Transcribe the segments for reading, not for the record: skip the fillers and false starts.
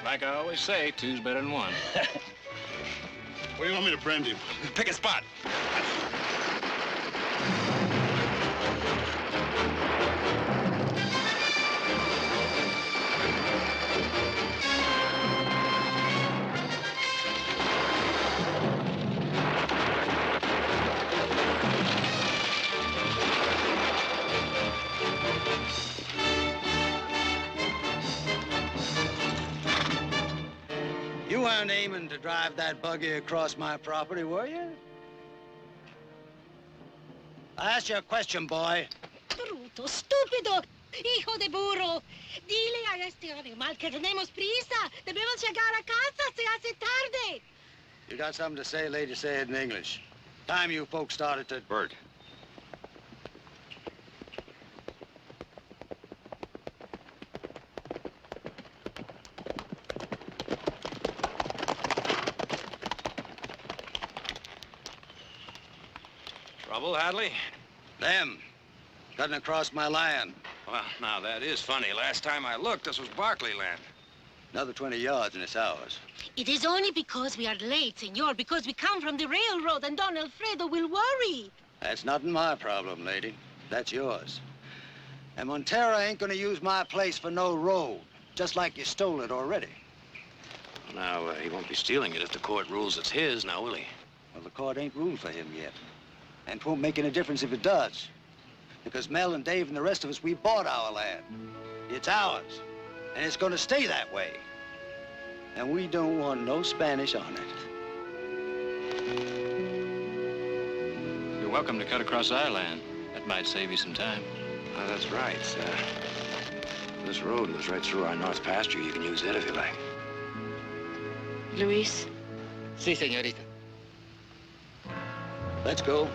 Like I always say, two's better than one. Where do you want me to brand him? Pick a spot. You weren't aiming to drive that buggy across my property, were you? I asked you a question, boy. Bruto, stúpido, hijo de burro. Dile a este animal que tenemos prisa. Debemos llegar a casa, se hace tarde. You got something to say, lady, say it in English. Time you folks started to... Bert. Trouble, Hadley? Them. Cutting across my land. Well, now, that is funny. Last time I looked, this was Barkley land. Another 20 yards and it's ours. It is only because we are late, senor, because we come from the railroad and Don Alfredo will worry. That's not my problem, lady. That's yours. And Montero ain't gonna use my place for no road, just like you stole it already. Well, now, he won't be stealing it if the court rules it's his, now, will he? Well, the court ain't ruled for him yet. And it won't make any difference if it does. Because Mel and Dave and the rest of us, we bought our land. It's ours. And it's gonna stay that way. And we don't want no Spanish on it. You're welcome to cut across our land. That might save you some time. Oh, that's right. This road goes right through our north pasture. You can use it if you like. Luis? Si, señorita. Let's go.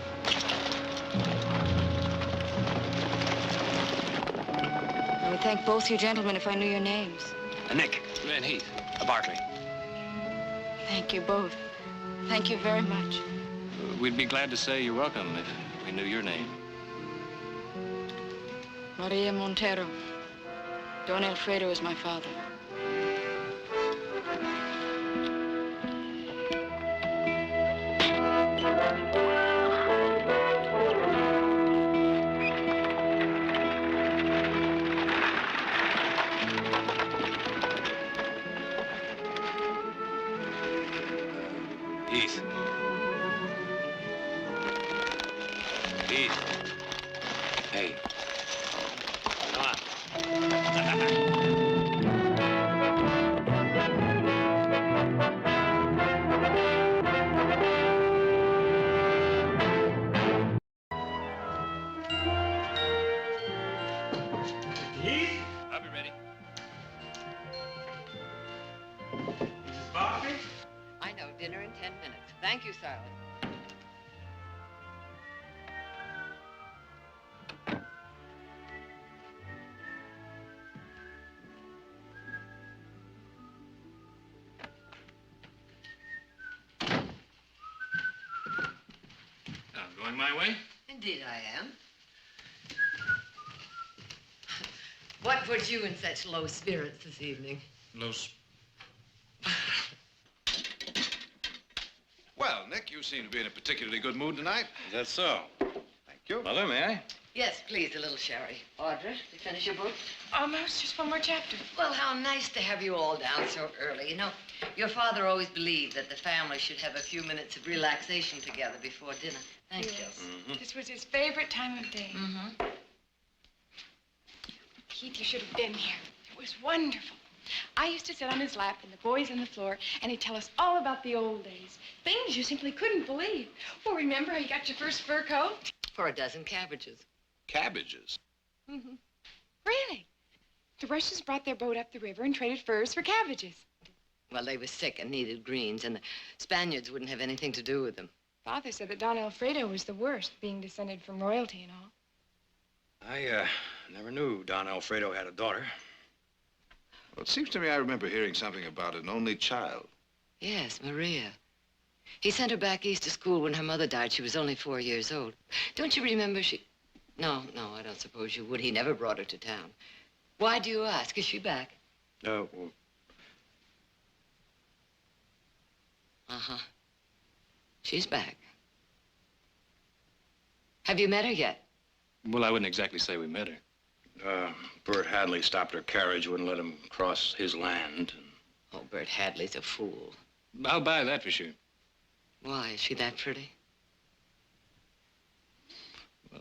I would thank both you gentlemen if I knew your names. Nick. And Heath. Barkley. Thank you both. Thank you very much. We'd be glad to say you're welcome if we knew your name. Maria Montero. Don Alfredo is my father. Heath. Heath. Hey. Come on. Heath? I'll be ready. Mrs. Barkley? I know, dinner in 10 minutes. Thank you, Sally. I'm going my way. Indeed I am. What put you in such low spirits this evening? Well, Nick, you seem to be in a particularly good mood tonight. Is that so? Thank you. Mother, may I? Yes, please, a little sherry. Audra, you finish your book? Almost. Just one more chapter. Well, how nice to have you all down so early. You know, your father always believed that the family should have a few minutes of relaxation together before dinner. Thank you. This was his favorite time of day. Mm-hmm. Heath, you should have been here. It was wonderful. I used to sit on his lap and the boys on the floor, and he'd tell us all about the old days. Things you simply couldn't believe. Well, remember how you got your first fur coat? For a dozen cabbages. Cabbages. Mm-hmm. Really? The Russians brought their boat up the river and traded furs for cabbages. Well, they were sick and needed greens, and the Spaniards wouldn't have anything to do with them. Father said that Don Alfredo was the worst, being descended from royalty and all. I never knew Don Alfredo had a daughter. Well, it seems to me I remember hearing something about an only child. Yes, Maria. He sent her back east to school when her mother died. She was only 4 years old. Don't you remember she... No, I don't suppose you would. He never brought her to town. Why do you ask? Is she back? Well, Uh-huh. She's back. Have you met her yet? Well, I wouldn't exactly say we met her. Bert Hadley stopped her carriage, wouldn't let him cross his land. Oh, Bert Hadley's a fool. I'll buy that for sure. Why, is she that pretty?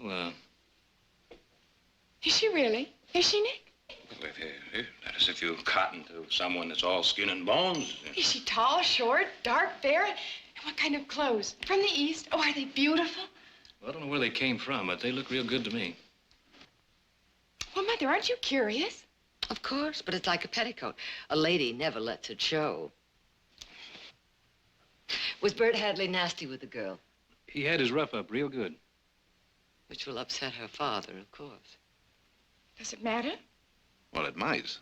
Well, Is she really? Is she, Nick? That is, if you cotton to someone that's all skin and bones. Is she tall, short, dark, fair? And what kind of clothes? From the East? Oh, are they beautiful? well, I don't know where they came from, but they look real good to me. Well, Mother, aren't you curious? Of course, but it's like a petticoat. A lady never lets it show. Was Bert Hadley nasty with the girl? He had his rough up real good. Which will upset her father, of course. Does it matter? Well, it might.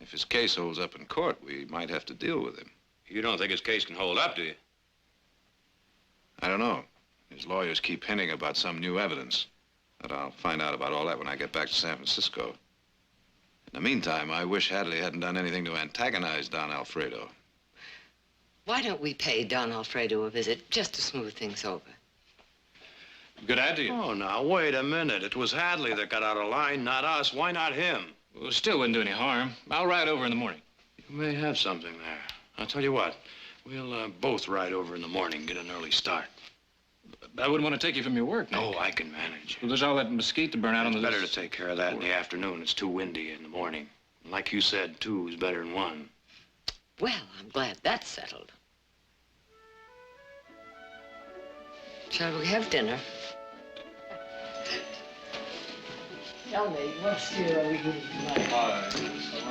If his case holds up in court, we might have to deal with him. You don't think his case can hold up, do you? I don't know. His lawyers keep hinting about some new evidence. But I'll find out about all that when I get back to San Francisco. In the meantime, I wish Hadley hadn't done anything to antagonize Don Alfredo. Why don't we pay Don Alfredo a visit just to smooth things over? Good idea. Oh, now, wait a minute. It was Hadley that got out of line, not us. Why not him? Well, still wouldn't do any harm. I'll ride over in the morning. You may have something there. I'll tell you what. We'll both ride over in the morning, get an early start. I wouldn't want to take you from your work, Nick. Oh, I can manage. Well, there's all that mesquite to burn out on the... It's better to take care of that in the afternoon. It's too windy in the morning. Like you said, two is better than one. Well, I'm glad that's settled. Shall we have dinner? Tell me, what steer are we eating tonight?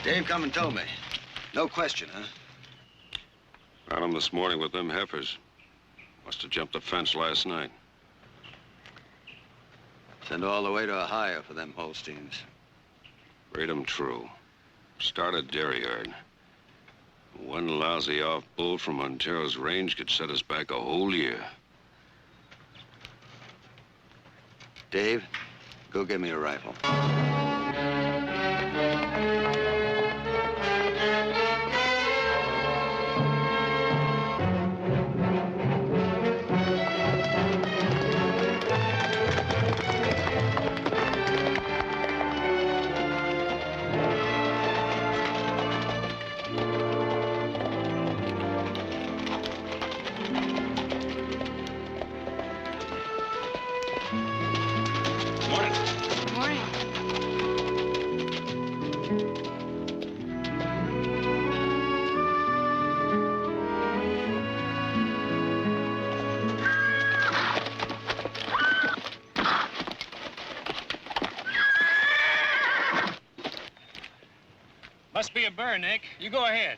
Dave come and told me. No question, huh? Found him this morning with them heifers. Must have jumped the fence last night. Send all the way to Ohio for them Holsteins. Read 'em true. Started dairy yard. One lousy off-bull from Montero's range could set us back a whole year. Dave, go get me a rifle. Morning. Must be a burn, Nick. You go ahead.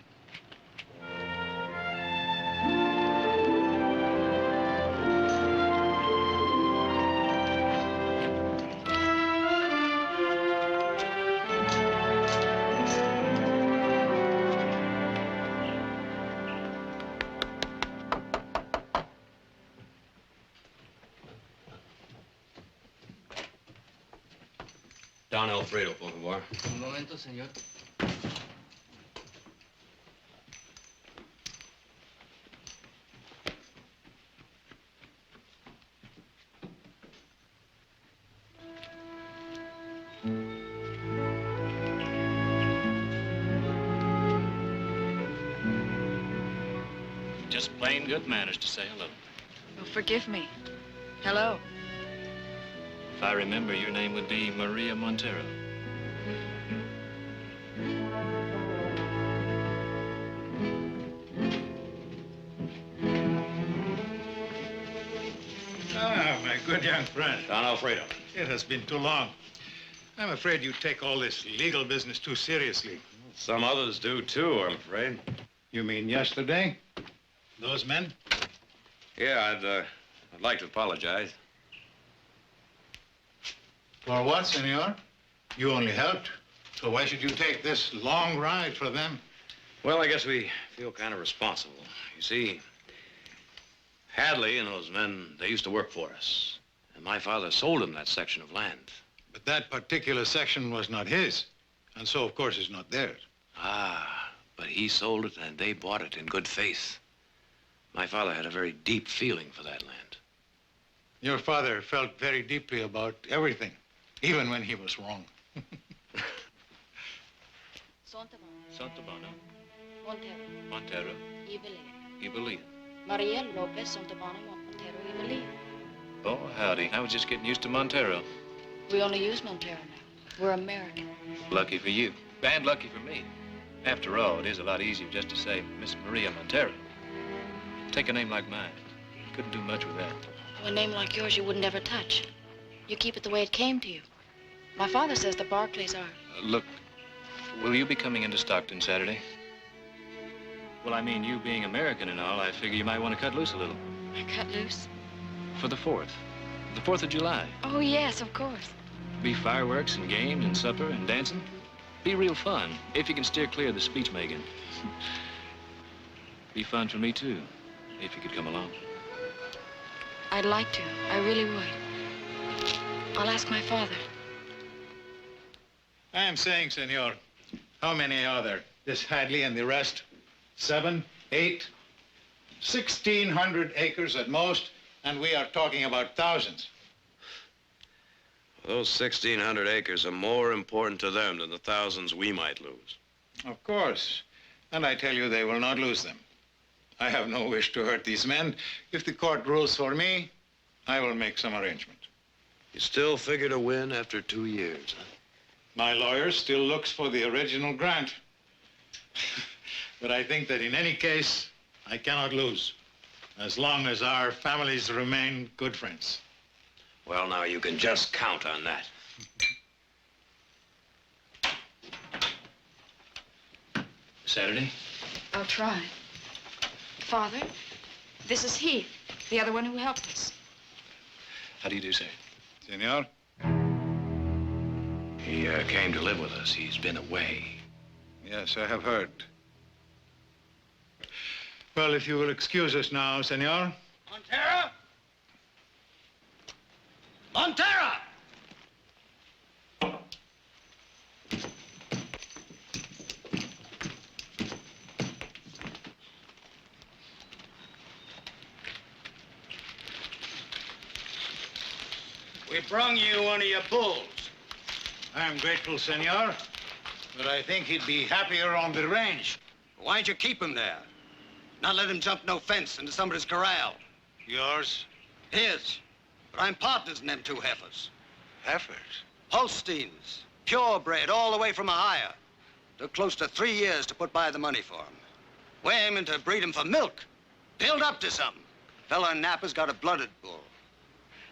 Don Alfredo, por favor. Un momento, señor. Just plain good manners to say hello. Oh, forgive me. Hello. If I remember, your name would be Maria Montero. Ah, my good young friend. Don Alfredo. It has been too long. I'm afraid you take all this legal business too seriously. Some others do, too, I'm afraid. You mean yesterday? Those men? Yeah, I'd like to apologize. For what, senor? You only helped. So why should you take this long ride for them? Well, I guess we feel kind of responsible. You see, Hadley and those men, they used to work for us. And my father sold them that section of land. But that particular section was not his. And so, of course, it's not theirs. Ah, but he sold it and they bought it in good faith. My father had a very deep feeling for that land. Your father felt very deeply about everything, even when he was wrong. Santabana, Montero, Montero, Evelyn. Evelyn. Maria Lopez Santabana, Montero, Evelyn. Oh, howdy. I was just getting used to Montero. We only use Montero now. We're American. Lucky for you. And lucky for me. After all, it is a lot easier just to say Miss Maria Montero. Take a name like mine. Couldn't do much with that. A name like yours you wouldn't ever touch. You keep it the way it came to you. My father says the Barkleys are. Look, will you be coming into Stockton Saturday? Well, I mean, you being American and all, I figure you might want to cut loose a little. Cut loose? For the 4th. The 4th of July. Oh, yes, of course. Be fireworks and games and supper and dancing. Be real fun, if you can steer clear of the speech making. Be fun for me, too, if you could come along. I'd like to. I really would. I'll ask my father. I am saying, senor, how many are there? This Hadley and the rest? 7, 8, 1,600 acres at most, and we are talking about thousands. Those 1,600 acres are more important to them than the thousands we might lose. Of course. And I tell you, they will not lose them. I have no wish to hurt these men. If the court rules for me, I will make some arrangement. You still figure to win after 2 years, huh? My lawyer still looks for the original grant. But I think that in any case, I cannot lose, as long as our families remain good friends. Well, now, you can just count on that. Saturday? I'll try. Father, this is Heath, the other one who helped us. How do you do, sir? Senor? He came to live with us. He's been away. Yes, I have heard. Well, if you will excuse us now, senor. Montero? Montero! We brung you one of your bulls. I'm grateful, senor, but I think he'd be happier on the range. Why'd you keep him there? Not let him jump no fence into somebody's corral. Yours? His. But I'm partners in them two heifers. Heifers? Holsteins. Purebred, all the way from Ohio. Took close to 3 years to put by the money for 'em. We're aiming to breed 'em for milk. Build up to something. Fella in Napa's got a blooded bull.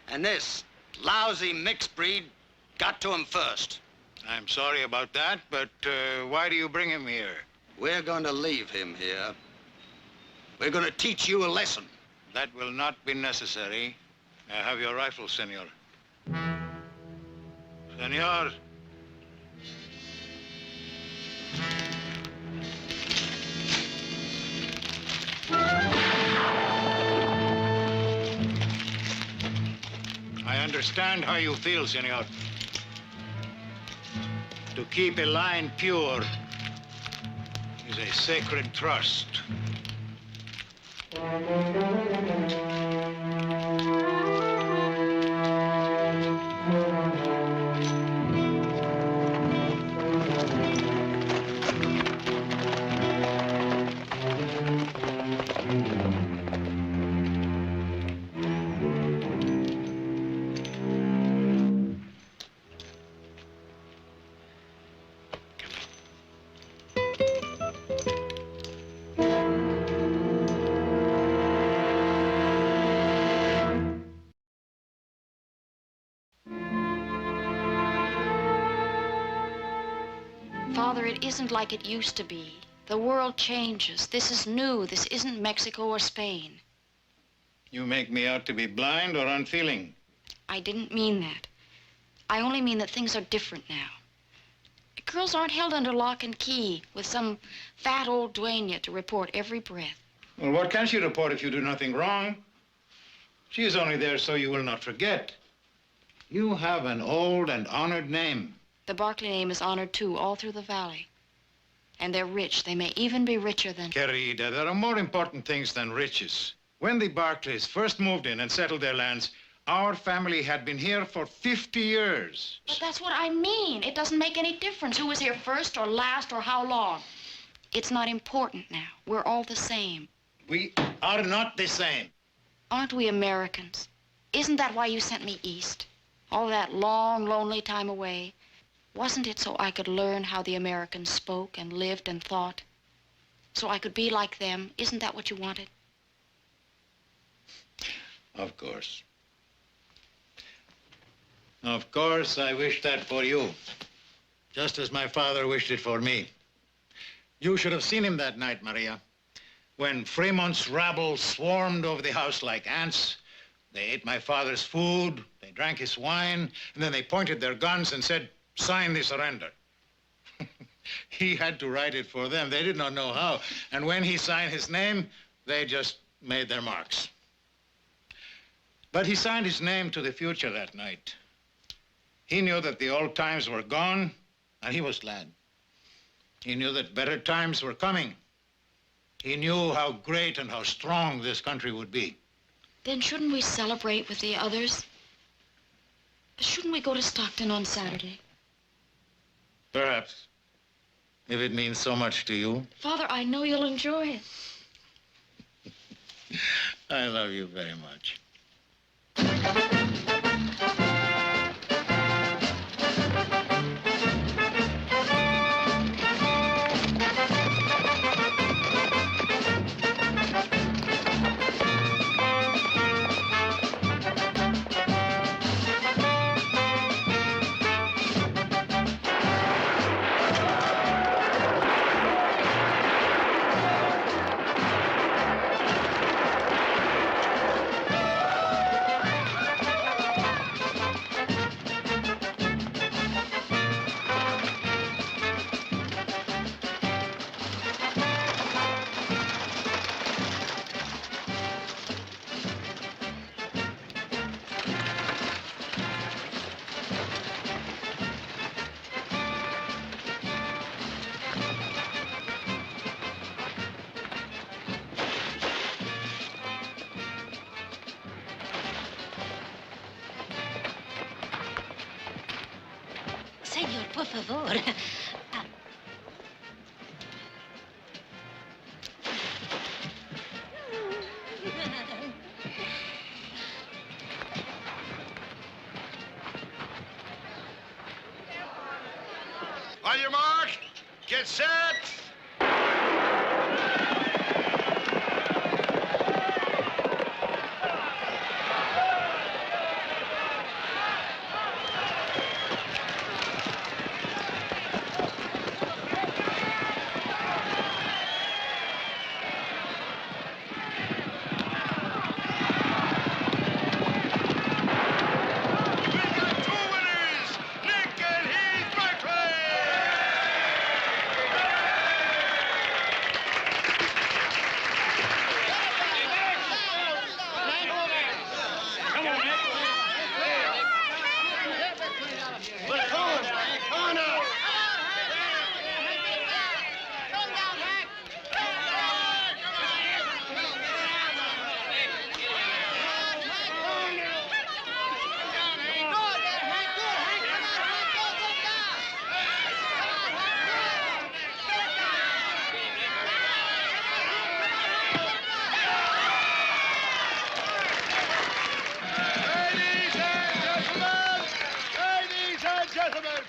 And this lousy mixed breed got to him first. I'm sorry about that, but why do you bring him here? We're going to leave him here. We're going to teach you a lesson. That will not be necessary. Have your rifle, senor. Senor. I understand how you feel, senor. To keep a line pure is a sacred trust. Father, it isn't like it used to be. The world changes. This is new. This isn't Mexico or Spain. You make me out to be blind or unfeeling. I didn't mean that. I only mean that things are different now. Girls aren't held under lock and key with some fat old dueña to report every breath. Well, what can she report if you do nothing wrong? She is only there so you will not forget. You have an old and honored name. The Barkley name is honored, too, all through the valley. And they're rich. They may even be richer than... Querida, there are more important things than riches. When the Barkleys first moved in and settled their lands, our family had been here for 50 years. But that's what I mean. It doesn't make any difference who was here first or last or how long. It's not important now. We're all the same. We are not the same. Aren't we Americans? Isn't that why you sent me east? All that long, lonely time away. Wasn't it so I could learn how the Americans spoke and lived and thought? So I could be like them? Isn't that what you wanted? Of course. Of course, I wish that for you. Just as my father wished it for me. You should have seen him that night, Maria. When Fremont's rabble swarmed over the house like ants, they ate my father's food, they drank his wine, and then they pointed their guns and said, "Sign the surrender." He had to write it for them. They did not know how. And when he signed his name, they just made their marks. But he signed his name to the future that night. He knew that the old times were gone, and he was glad. He knew that better times were coming. He knew how great and how strong this country would be. Then shouldn't we celebrate with the others? Shouldn't we go to Stockton on Saturday? Perhaps, if it means so much to you. Father, I know you'll enjoy it. I love you very much. Señor, por favor. On your mark, get set.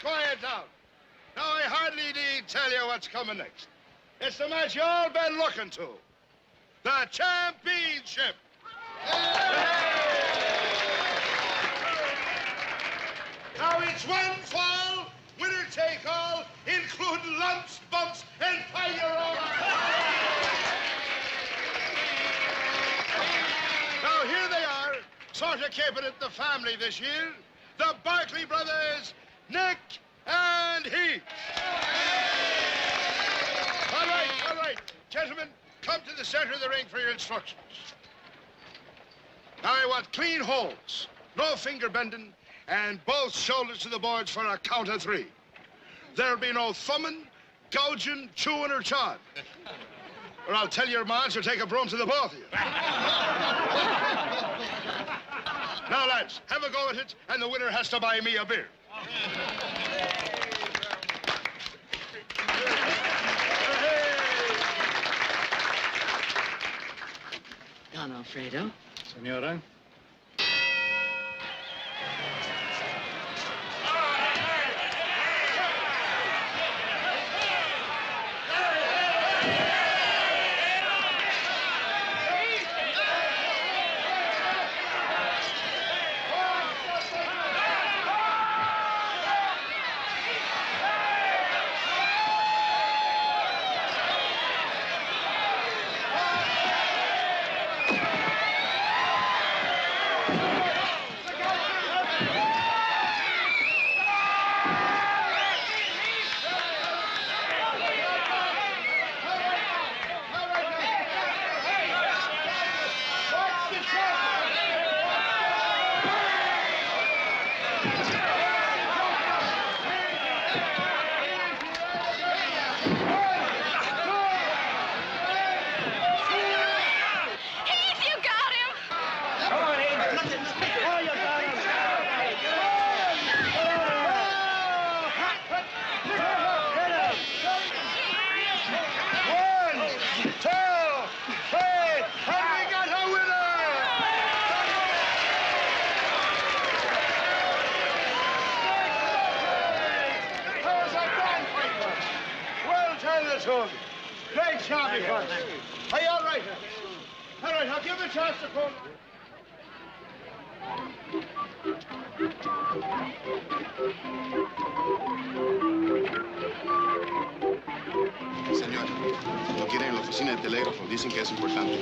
Quiet down. Now, I hardly need tell you what's coming next. It's the match you all been looking to. The championship. Now, it's one fall, winner take all, including lumps, bumps, and fire. Now, here they are, sort of keeping it the family this year. The Barkley brothers, Nick and Heath. All right. Gentlemen, come to the center of the ring for your instructions. Now I want clean holds, no finger bending, and both shoulders to the boards for a count of 3. There'll be no thumbing, gouging, chewing, or chawing. Or I'll tell your ma she'll take a broom to the both of you. Now, lads, have a go at it, and the winner has to buy me a beer. Don Alfredo. Senora. Great job, you fellas. Are you all right? All right, I'll give him a chance to pull. Señor, lo quieren en la oficina de telégrafo. Dicen que es importante.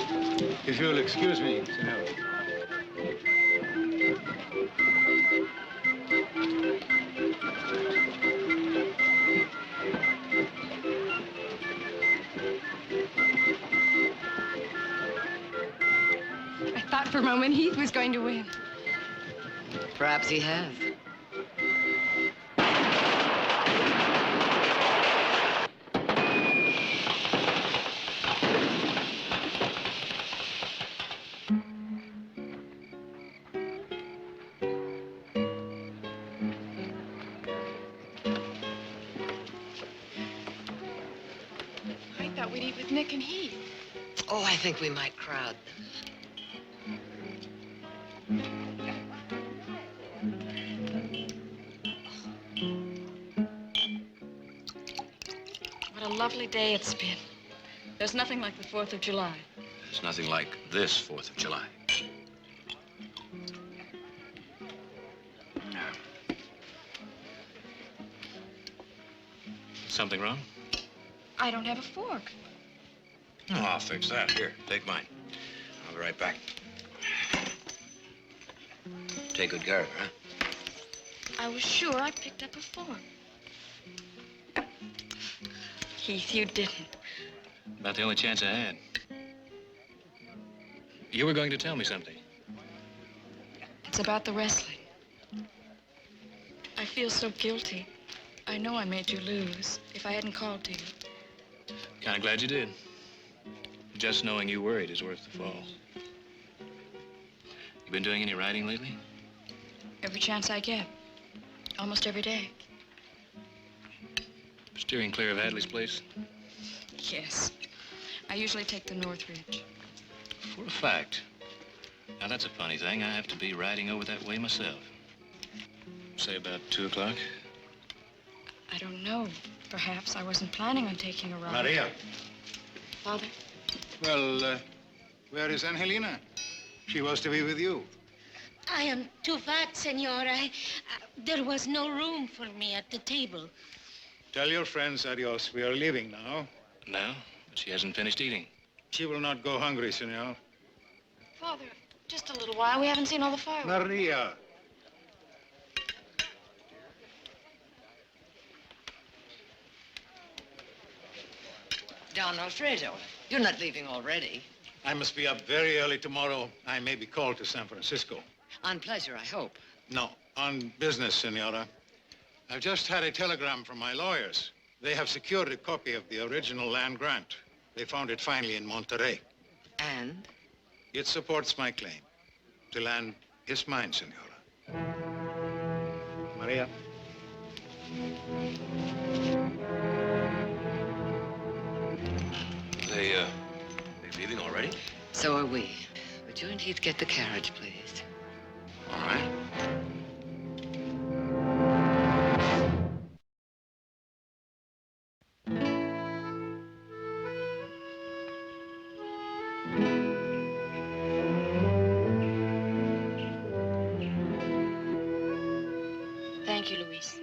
If you'll excuse me, senor. I thought for a moment Heath was going to win. Perhaps he has. I thought we'd eat with Nick and Heath. Oh, I think we might crowd them. What a lovely day it's been. There's nothing like the 4th of July. There's nothing like this 4th of July. Something wrong? I don't have a fork. Oh, I'll fix that. Here, take mine. I'll be right back. Take good care of her, huh? I was sure I picked up a fork. Heath, you didn't. About the only chance I had. You were going to tell me something. It's about the wrestling. I feel so guilty. I know I made you lose if I hadn't called to you. Kind of glad you did. Just knowing you worried is worth the fall. You been doing any writing lately? Every chance I get. Almost every day. Steering clear of Hadley's place? Yes. I usually take the North Ridge. For a fact. Now, that's a funny thing. I have to be riding over that way myself. Say about 2 o'clock? I don't know. Perhaps I wasn't planning on taking a ride. Maria. Father? Well, where is Angelina? She was to be with you. I am too fat, senora. There was no room for me at the table. Tell your friends adios. We are leaving now. No, but she hasn't finished eating. She will not go hungry, senor. Father, just a little while. We haven't seen all the fireworks. Maria. Don Alfredo, you're not leaving already. I must be up very early tomorrow. I may be called to San Francisco. On pleasure, I hope. No, on business, Senora. I've just had a telegram from my lawyers. They have secured a copy of the original land grant. They found it finally in Monterey. And? It supports my claim. The land is mine, Senora. Maria. They leaving already? So are we. Would you and Heath get the carriage, please? All right. Thank you, Luis.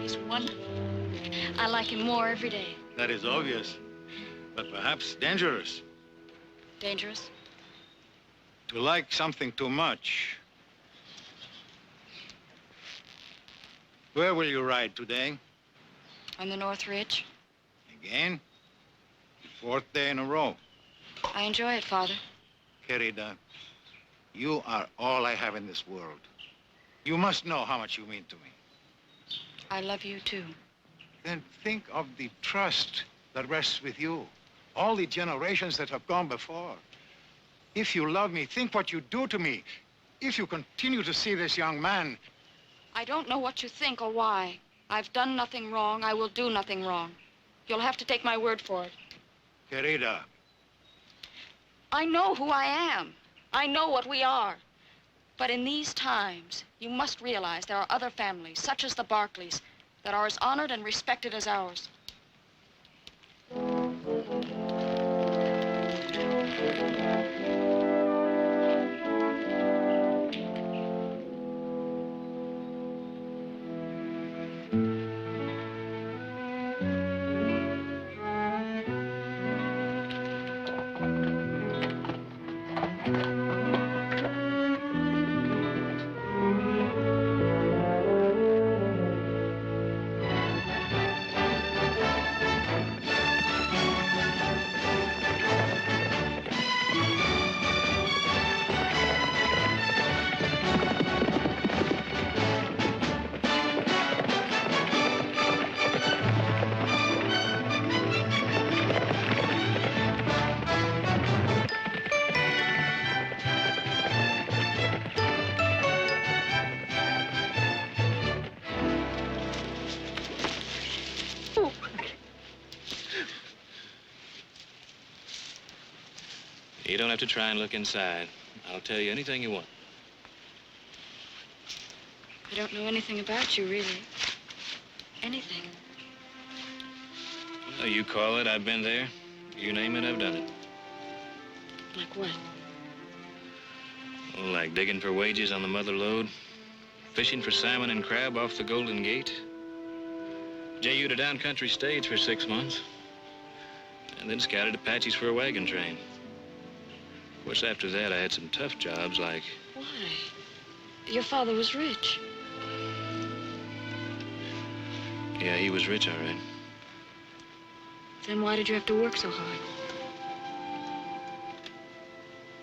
He's wonderful. I like him more every day. That is obvious, but perhaps dangerous. Dangerous? To like something too much. Where will you ride today? On the North Ridge. Again? The 4th day in a row. I enjoy it, Father. Querida, you are all I have in this world. You must know how much you mean to me. I love you, too. Then think of the trust that rests with you. All the generations that have gone before. If you love me, think what you do to me. If you continue to see this young man... I don't know what you think or why. I've done nothing wrong. I will do nothing wrong. You'll have to take my word for it. Querida. I know who I am. I know what we are. But in these times, you must realize there are other families, such as the Barkleys, that are as honored and respected as ours. You don't have to try and look inside. I'll tell you anything you want. I don't know anything about you, really. Anything. Well, you call it, I've been there. You name it, I've done it. Like what? Oh, like digging for wages on the mother lode, fishing for salmon and crab off the Golden Gate, J.U. to down country stage for 6 months, and then scouted Apaches for a wagon train. Of course, after that, I had some tough jobs like... Why? Your father was rich. Yeah, he was rich, all right. Then why did you have to work so hard?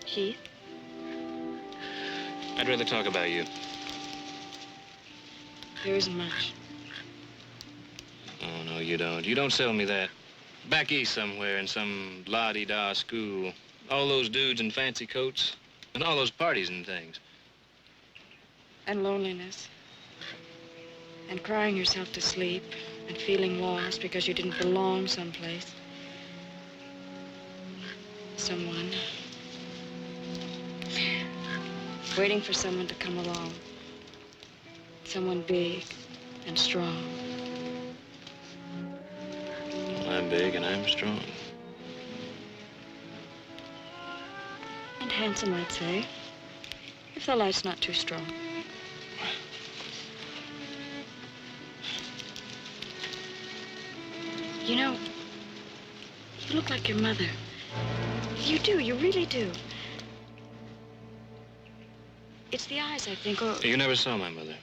Heath? I'd rather talk about you. There isn't much. Oh, no, you don't. You don't sell me that. Back east somewhere in some la-di-da school. All those dudes in fancy coats. And all those parties and things. And loneliness. And crying yourself to sleep. And feeling lost because you didn't belong someplace. Someone. Waiting for someone to come along. Someone big and strong. I'm big and I'm strong. And handsome, I'd say. If the light's not too strong. You know, you look like your mother. You do, you really do. It's the eyes, I think, or... You never saw my mother.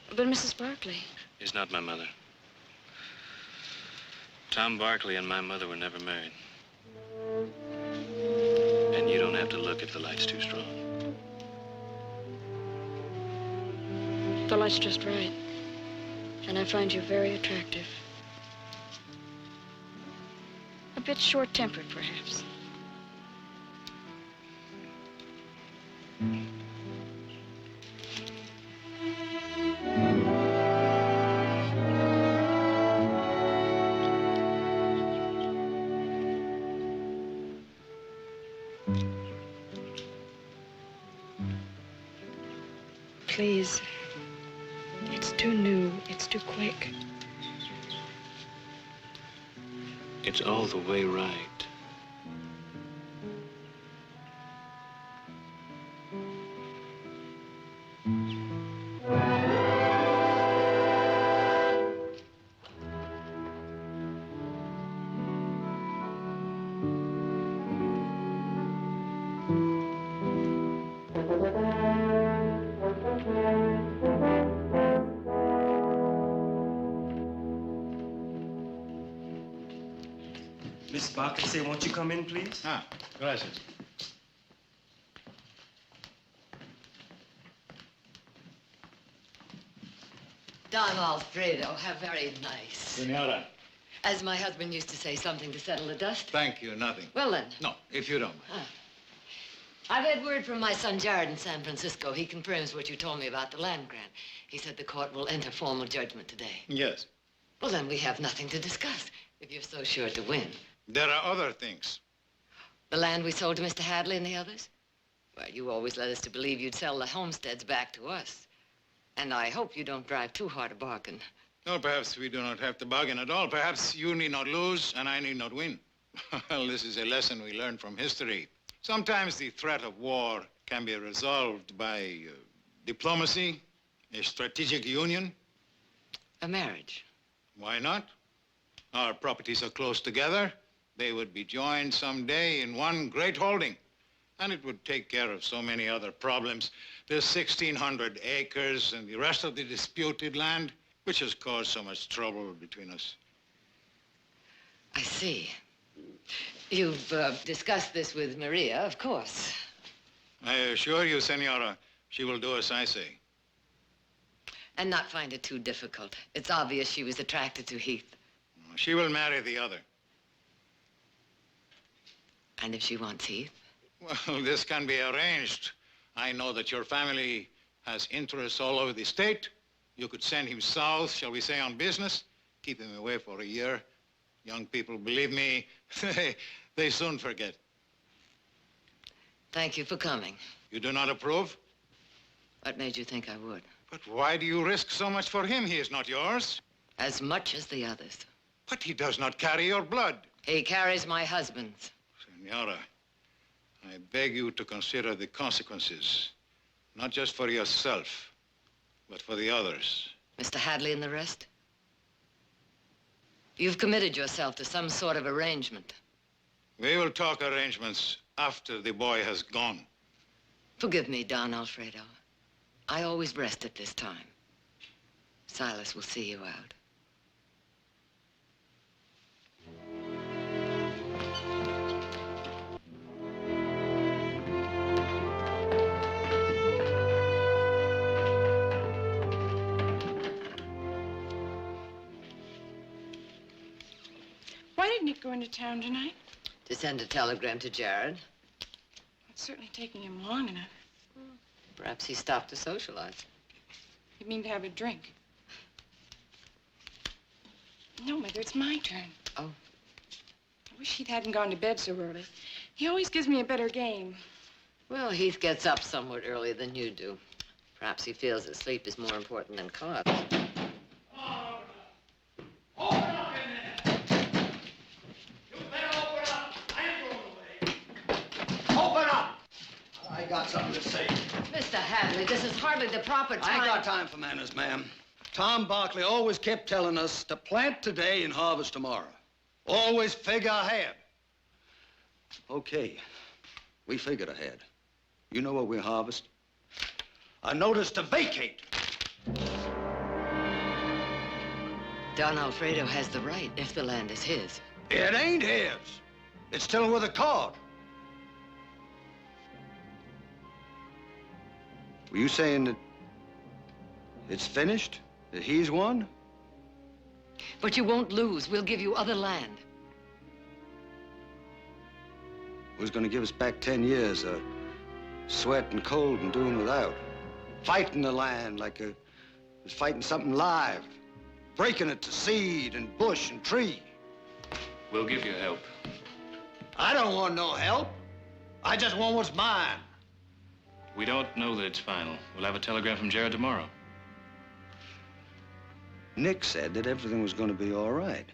But Mrs. Barkley. is not my mother. Tom Barkley and my mother were never married. And you don't have to look if the light's too strong. The light's just right. And I find you very attractive. A bit short-tempered, perhaps. Please. It's too new. It's too quick. It's all the way right. Miss Barkley say, won't you come in, please? Ah, gracias. Don Alfredo, how very nice. Senora. As my husband used to say, something to settle the dust. Thank you, nothing. Well, then. No, if you don't mind. I've had word from my son Jared in San Francisco. He confirms what you told me about the land grant. He said the court will enter formal judgment today. Yes. Well, then we have nothing to discuss, if you're so sure to win. There are other things. The land we sold to Mr. Hadley and the others? Well, you always led us to believe you'd sell the homesteads back to us. And I hope you don't drive too hard a bargain. No, perhaps we do not have to bargain at all. Perhaps you need not lose and I need not win. Well, this is a lesson we learned from history. Sometimes the threat of war can be resolved by diplomacy, a strategic union. A marriage. Why not? Our properties are close together. They would be joined someday in one great holding. And it would take care of so many other problems. There's 1,600 acres and the rest of the disputed land, which has caused so much trouble between us. I see. You've discussed this with Maria, of course. I assure you, Senora, she will do as I say. And not find it too difficult. It's obvious she was attracted to Heath. She will marry the other. And if she wants Heath? Well, this can be arranged. I know that your family has interests all over the state. You could send him south, shall we say, on business. Keep him away for a year. Young people, believe me, they soon forget. Thank you for coming. You do not approve? What made you think I would? But why do you risk so much for him? He is not yours. As much as the others. But he does not carry your blood. He carries my husband's. Senora, I beg you to consider the consequences, not just for yourself, but for the others. Mr. Hadley and the rest? You've committed yourself to some sort of arrangement. We will talk arrangements after the boy has gone. Forgive me, Don Alfredo. I always rest at this time. Silas will see you out. Why didn't Nick go into town tonight? To send a telegram to Jared. It's certainly taking him long enough. Perhaps he stopped to socialize. You mean to have a drink? No, Mother, it's my turn. Oh. I wish Heath hadn't gone to bed so early. He always gives me a better game. Well, Heath gets up somewhat earlier than you do. Perhaps he feels that sleep is more important than cards. I got something to say. Mr. Hadley, this is hardly the proper time. I ain't got time for manners, ma'am. Tom Barkley always kept telling us to plant today and harvest tomorrow. Always figure ahead. Okay, we figured ahead. You know what we harvest? A notice to vacate. Don Alfredo has the right if the land is his. It ain't his. It's still with the court. Were you saying that it's finished? That he's won? But you won't lose. We'll give you other land. Who's gonna give us back 10 years of sweat and cold and doing without? Fighting the land like a was fighting something live. Breaking it to seed and bush and tree. We'll give you help. I don't want no help. I just want what's mine. We don't know that it's final. We'll have a telegram from Jared tomorrow. Nick said that everything was going to be all right.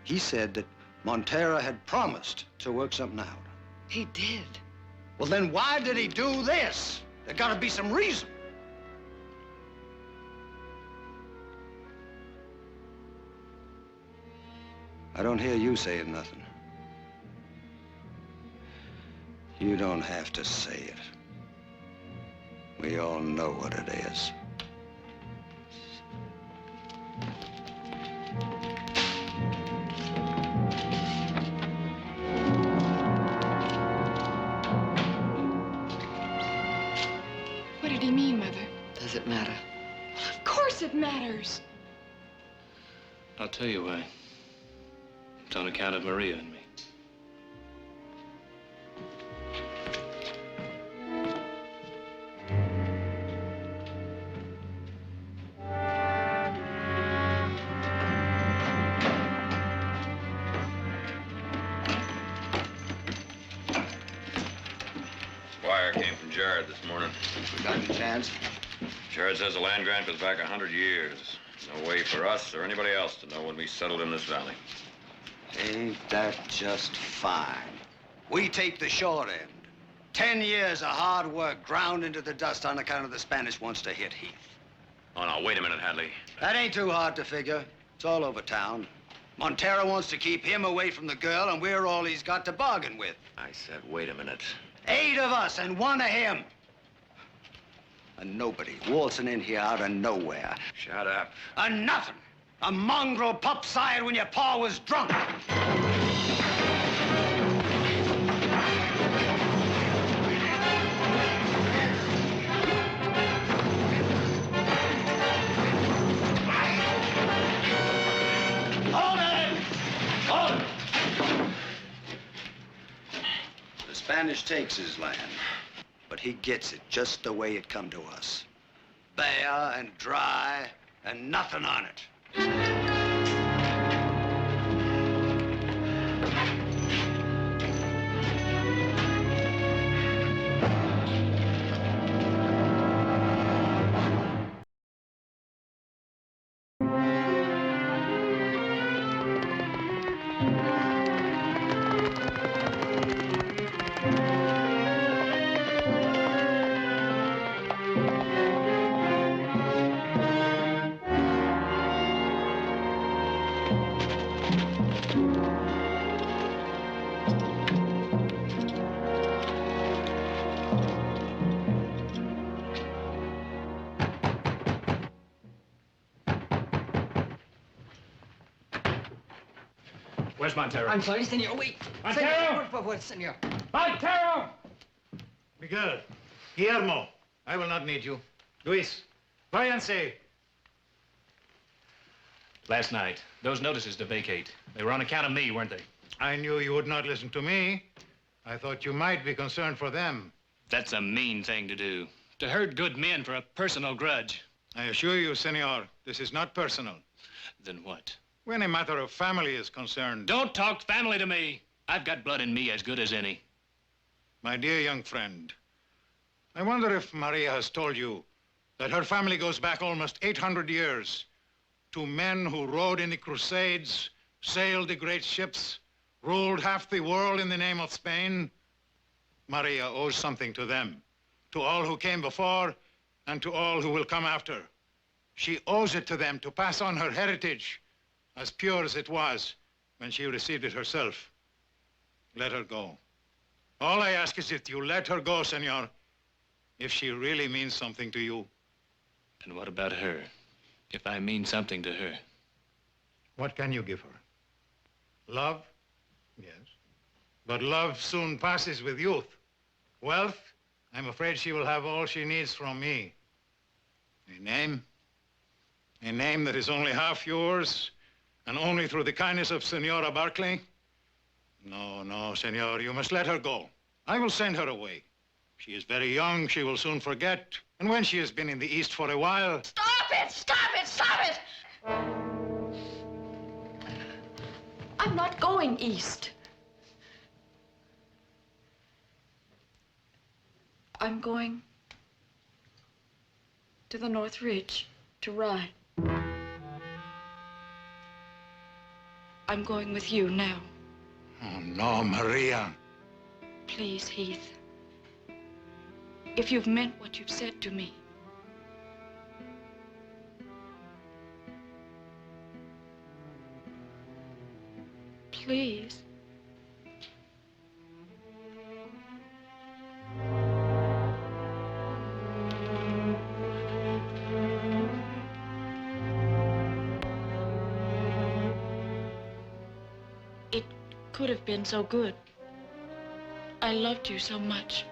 He said that Montero had promised to work something out. He did. Well, then why did he do this? There got to be some reason. I don't hear you saying nothing. You don't have to say it. We all know what it is. What did he mean, Mother? Does it matter? Of course it matters. I'll tell you why. It's on account of Maria and me. Wire came from Jared this morning. We got any chance? Jared says the land grant goes back 100 years. No way for us or anybody else to know when we settled in this valley. Ain't that just fine? We take the short end. 10 years of hard work ground into the dust on account of the Spanish wants to hit Heath. Oh, no, wait a minute, Hadley. That ain't too hard to figure. It's all over town. Montero wants to keep him away from the girl, and we're all he's got to bargain with. I said, wait a minute. 8 of us and 1 of him. And nobody waltzing in here out of nowhere. Shut up. And nothing. A mongrel pup sired when your pa was drunk. Hold it! Hold it! The Spanish takes his land, but he gets it just the way it come to us. Bare and dry and nothing on it. Where's Montero? I'm sorry, senor. Wait. Montero! Senor, por favor, senor. Montero! Miguel, Guillermo, I will not need you. Luis, váyanse. Last night, those notices to vacate. They were on account of me, weren't they? I knew you would not listen to me. I thought you might be concerned for them. That's a mean thing to do. To hurt good men for a personal grudge. I assure you, senor, this is not personal. Then what? When a matter of family is concerned... Don't talk family to me. I've got blood in me as good as any. My dear young friend, I wonder if Maria has told you that her family goes back almost 800 years to men who rode in the Crusades, sailed the great ships, ruled half the world in the name of Spain. Maria owes something to them, to all who came before and to all who will come after. She owes it to them to pass on her heritage, as pure as it was when she received it herself. Let her go. All I ask is that you let her go, senor, if she really means something to you. And what about her? If I mean something to her? What can you give her? Love? Yes. But love soon passes with youth. Wealth? I'm afraid she will have all she needs from me. A name? A name that is only half yours, and only through the kindness of Senora Barkley? No, no, senor, you must let her go. I will send her away. She is very young, she will soon forget. And when she has been in the East for a while... Stop it! Stop it! Stop it! I'm not going east. I'm going to the North Ridge to ride. I'm going with you now. Oh, no, Maria. Please, Heath. If you've meant what you've said to me. Please. It could have been so good. I loved you so much.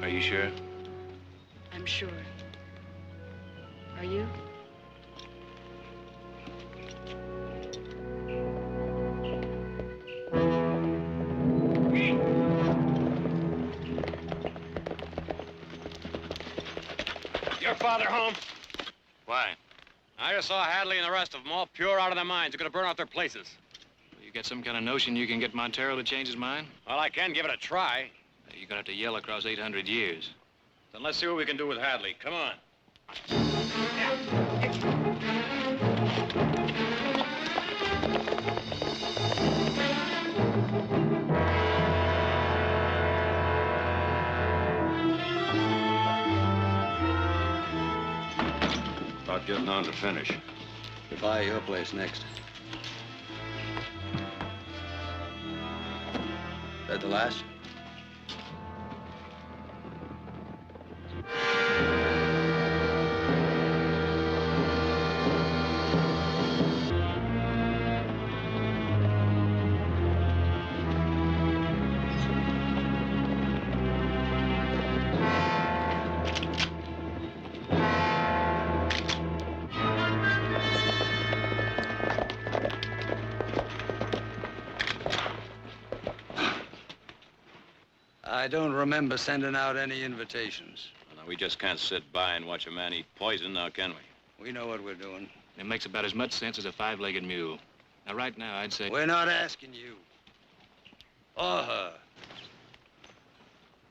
Are you sure? I'm sure. Are you? Your father home? Why? I just saw Hadley and the rest of them all pure out of their minds. They're gonna burn out their places. You got some kind of notion you can get Montero to change his mind? Well, I can give it a try. You're gonna have to yell across 800 years. Then let's see what we can do with Hadley. Come on. About getting on to finish. Goodbye, your place next. That the last? I don't remember sending out any invitations. Well, now, we just can't sit by and watch a man eat poison now, can we? We know what we're doing. It makes about as much sense as a five-legged mule. Now, right now, I'd say... We're not asking you. Or her.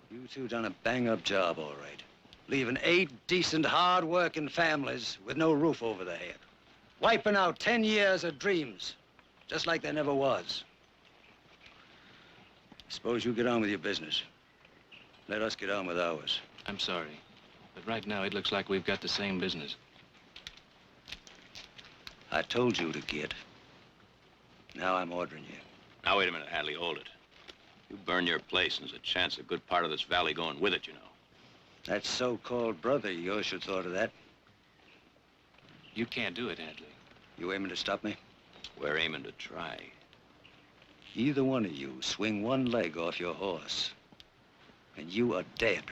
You two done a bang-up job, all right. Leaving 8 decent, hard-working families with no roof over their head. Wiping out 10 years of dreams, just like there never was. Suppose you get on with your business. Let us get on with ours. I'm sorry, but right now, it looks like we've got the same business. I told you to get. Now I'm ordering you. Now, wait a minute, Hadley, hold it. You burn your place, and there's a chance a good part of this valley going with it, you know. That so-called brother of yours should thought of that. You can't do it, Hadley. You aiming to stop me? We're aiming to try. Either one of you swing one leg off your horse, and you are dead.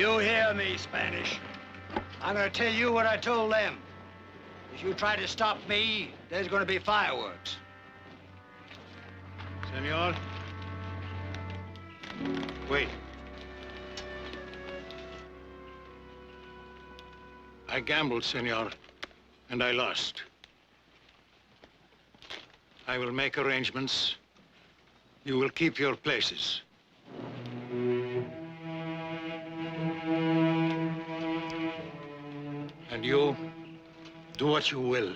You hear me, Spanish. I'm gonna tell you what I told them. If you try to stop me, there's gonna be fireworks. Senor. Wait. I gambled, senor, and I lost. I will make arrangements. You will keep your places. And you, do what you will.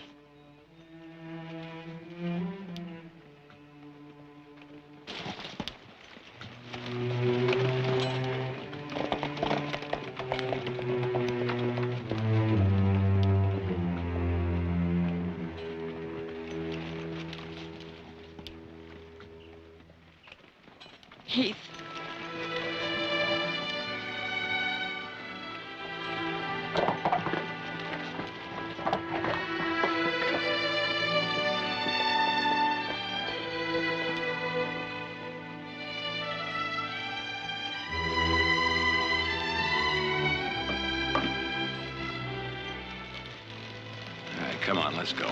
Heath. All right, come on, let's go.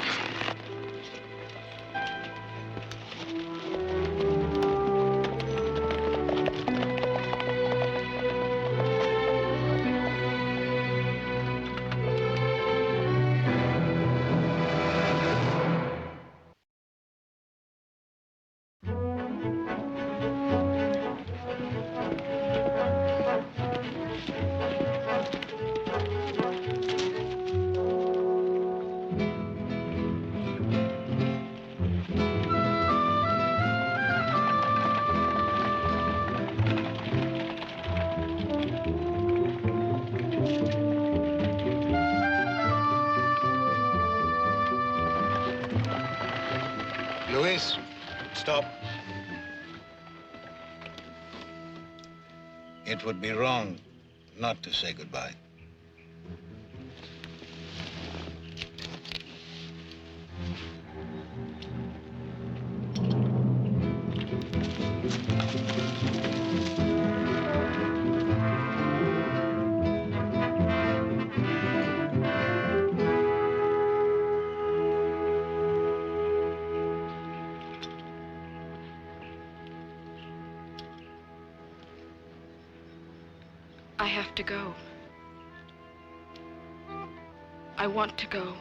Luis, stop. It would be wrong not to say goodbye. I have to go. I want to go.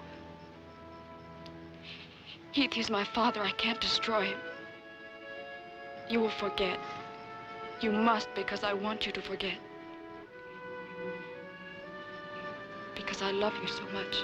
Heath, he's my father. I can't destroy him. You will forget. You must, because I want you to forget. Because I love you so much.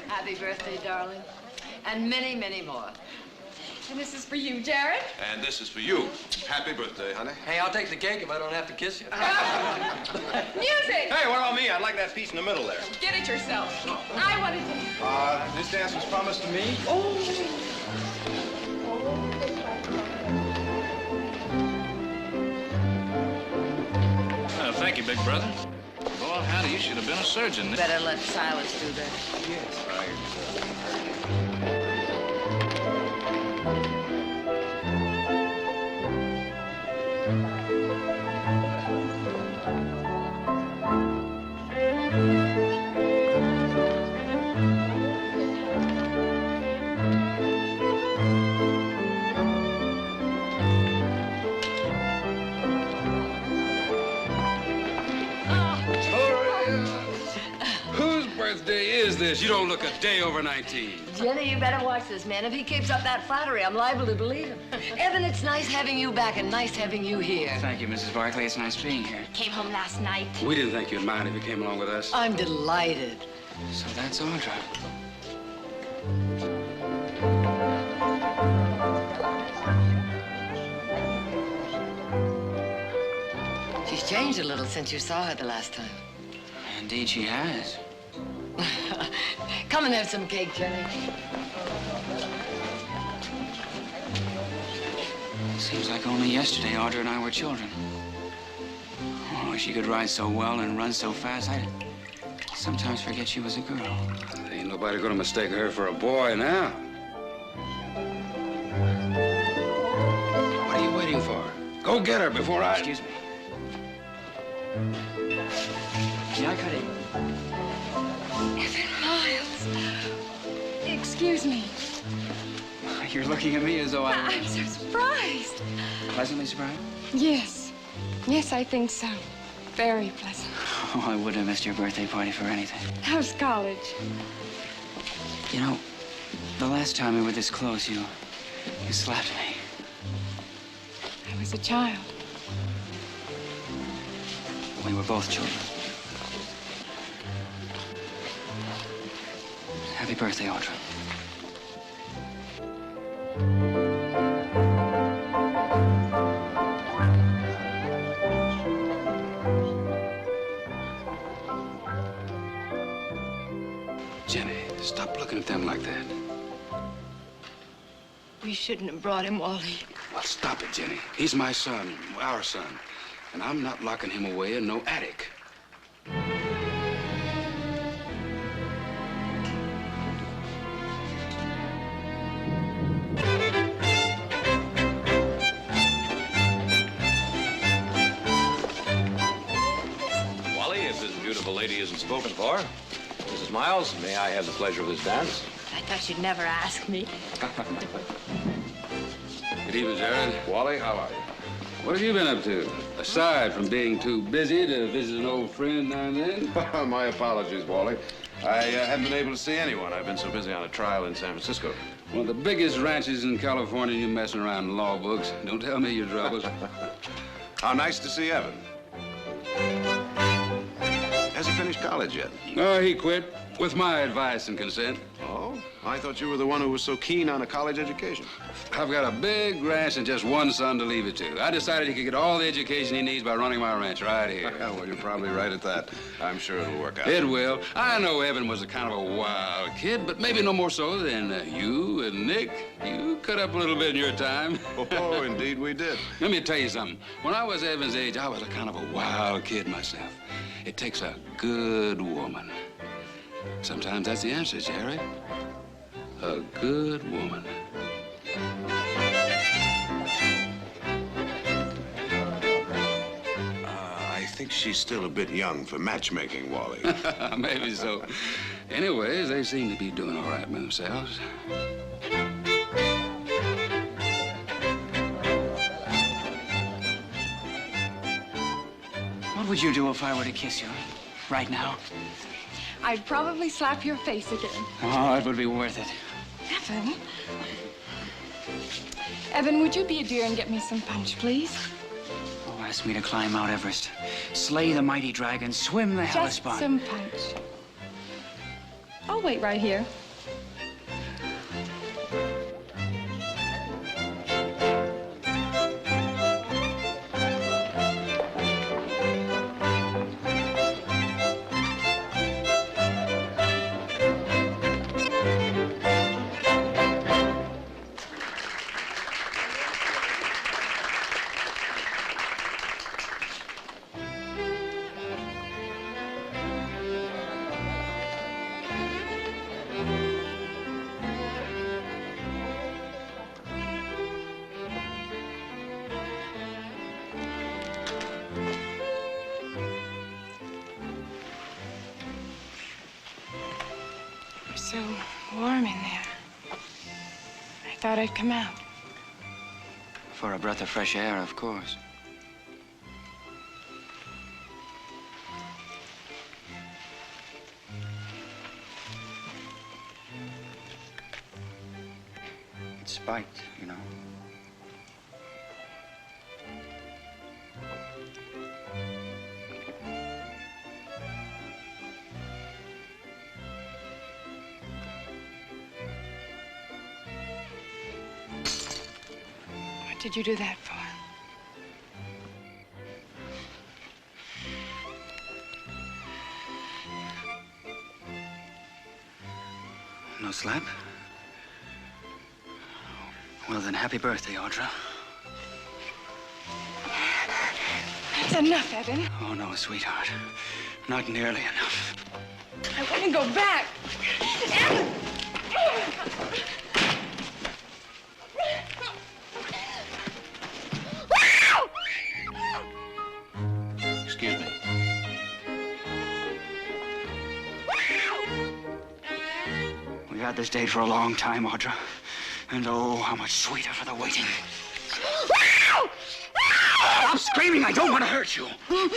Happy birthday, darling. And many, many more. And this is for you, Jared. And this is for you. Happy birthday, honey. Hey, I'll take the cake if I don't have to kiss you. Music! Hey, what about me? I'd like that piece in the middle there. Get it yourself. I wanted to... This dance was promised to me. Thank you, big brother. Boy, Hattie, you should have been a surgeon. Better let Silas do that. Yes, Whose birthday is this? You don't look a day over 19. Jenny, you better watch this man. If he keeps up that flattery, I'm liable to believe him. Evan, it's nice having you back and nice having you here. Thank you, Mrs. Barkley. It's nice being here. Came home last night. We didn't think you'd mind if you came along with us. I'm delighted. So that's Audra. She's changed a little since you saw her the last time. Indeed, she has. Come and have some cake, Jenny. Seems like only yesterday Audra and I were children. Oh, she could ride so well and run so fast, I sometimes forget she was a girl. Ain't nobody gonna mistake her for a boy now. What are you waiting for? Go get her before I... Excuse me. May I cut in? Evan Miles. Excuse me. You're looking at me as though I'm so surprised. Pleasantly surprised? Yes. Yes, I think so. Very pleasant. Oh, I wouldn't have missed your birthday party for anything. How's college? You know, the last time we were this close, you slapped me. I was a child. We were both children. Happy birthday, Audra. Jenny, stop looking at them like that. We shouldn't have brought him, Wally. Well, stop it, Jenny. He's my son, our son. And I'm not locking him away in no attic. Wally, if this beautiful lady isn't spoken for, Mrs. Miles, may I have the pleasure of this dance? I thought you'd never ask me. Good evening, Jared. Wally, how are you? What have you been up to? Aside from being too busy to visit an old friend now and then? My apologies, Wally. I haven't been able to see anyone. I've been so busy on a trial in San Francisco. One of the biggest ranches in California, you messing around in law books. Don't tell me your troubles. How nice to see Evan. Has he finished college yet? Oh, he quit. With my advice and consent. Oh? I thought you were the one who was so keen on a college education. I've got a big ranch and just one son to leave it to. I decided he could get all the education he needs by running my ranch right here. Well, you're probably right at that. I'm sure it'll work out. It will. I know Evan was a kind of a wild kid, but maybe no more so than you and Nick. You cut up a little bit in your time. Oh, indeed we did. Let me tell you something. When I was Evan's age, I was a kind of a wild kid myself. It takes a good woman. Sometimes that's the answer, Jerry. A good woman. I think she's still a bit young for matchmaking, Wally. Maybe so. Anyways, they seem to be doing all right by themselves. What would you do if I were to kiss you right now? I'd probably slap your face again. Oh, it would be worth it. Evan? Evan, would you be a dear and get me some punch, please? Oh, ask me to climb Mount Everest, slay the mighty dragon, swim the Just Hellespont. some punch. I'll wait right here. so warm in there. I thought I'd come out. For a breath of fresh air, of course. It's spiked, you know. What did you do that for? No slap? Well, then, happy birthday, Audra. That's enough, Evan. Oh, no, sweetheart. Not nearly enough. I want to go back. Evan! Excuse me. We had this date for a long time, Audra. And oh, how much sweeter for the waiting. Stop screaming! I don't want to hurt you. Don't.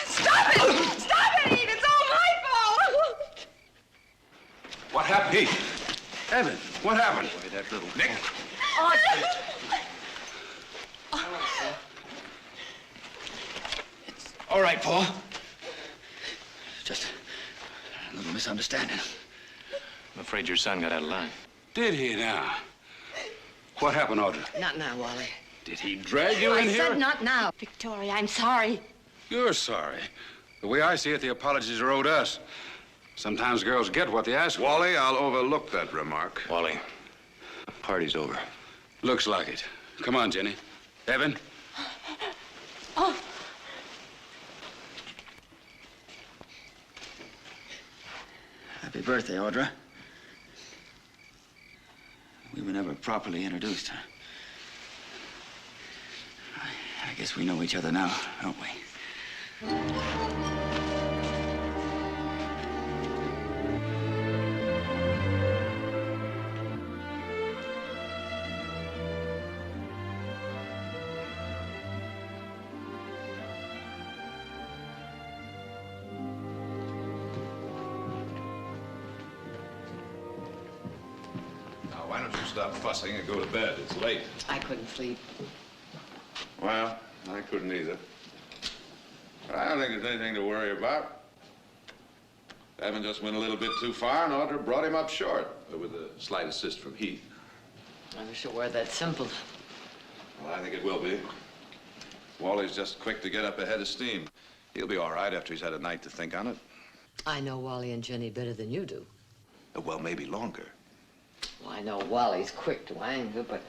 Stop it! Stop it, Eve! It's all my fault! What happened? Heath. Evan, what happened? Boy, that little Nick. It's all right, Paul. Just a little misunderstanding. I'm afraid your son got out of line. Did he now? What happened, Audra? Not now, Wally. Did he drag you in I here? said not now. Victoria, I'm sorry. You're sorry. The way I see it, the apologies are owed us. Sometimes girls get what they ask for. Wally, I'll overlook that remark. Wally, Party's over. Looks like it. Come on, Jenny. Evan? Oh. Happy birthday, Audra. We were never properly introduced, huh? I guess we know each other now, don't we? Now, why don't you stop fussing and go to bed? It's late. I couldn't sleep. Well, I couldn't either. But I don't think there's anything to worry about. Evan just went a little bit too far, and Audra brought him up short, with a slight assist from Heath. I wish it were that simple. Well, I think it will be. Wally's just quick to get up ahead of steam. He'll be all right after he's had a night to think on it. I know Wally and Jenny better than you do. Well, maybe longer. Well, I know Wally's quick to anger, but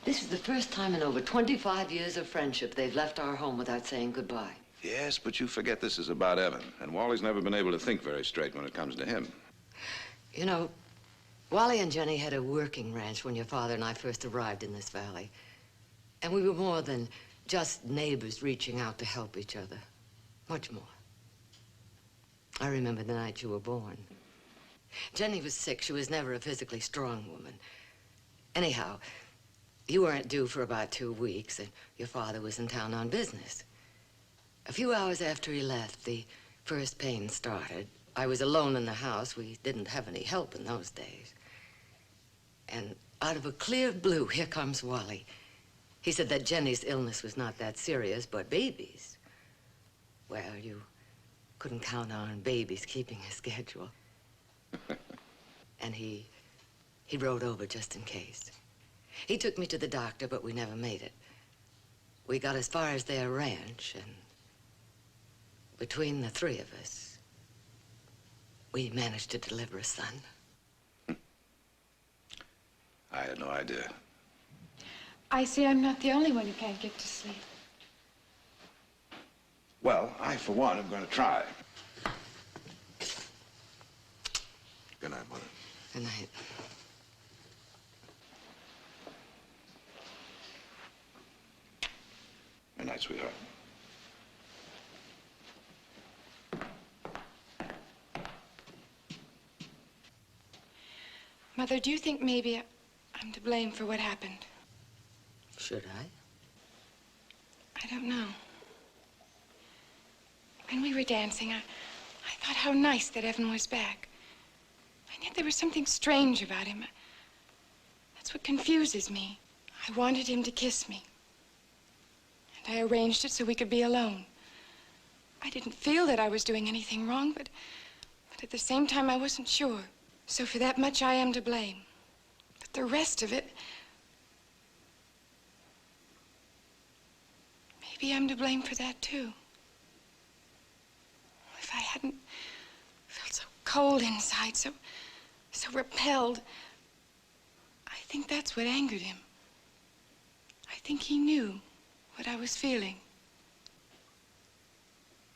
this is the first time in over 25 years of friendship they've left our home without saying goodbye. Yes, but you forget this is about Evan, and Wally's never been able to think very straight when it comes to him. You know, Wally and Jenny had a working ranch when your father and I first arrived in this valley. And we were more than just neighbors reaching out to help each other. Much more. I remember the night you were born. Jenny was sick. She was never a physically strong woman. Anyhow, you weren't due for about 2 weeks, and your father was in town on business. A few hours after he left, the first pain started. I was alone in the house. We didn't have any help in those days. And out of a clear blue, here comes Wally. He said that Jenny's illness was not that serious, but baby's. Well, you couldn't count on babies keeping a schedule. And he rode over just in case. He took me to the doctor, but we never made it. We got as far as their ranch, and between the three of us, we managed to deliver a son. I had no idea. I see I'm not the only one who can't get to sleep. Well, I, for one, am going to try. Good night, Mother. Good night. Good night, sweetheart. Mother, do you think maybe I'm to blame for what happened? Should I? I don't know. When we were dancing, I thought how nice that Evan was back. And yet there was something strange about him. That's what confuses me. I wanted him to kiss me. And I arranged it so we could be alone. I didn't feel that I was doing anything wrong, but at the same time, I wasn't sure. So for that much, I am to blame. But the rest of it, maybe I'm to blame for that, too. If I hadn't felt so cold inside, so repelled, I think that's what angered him. I think he knew what I was feeling.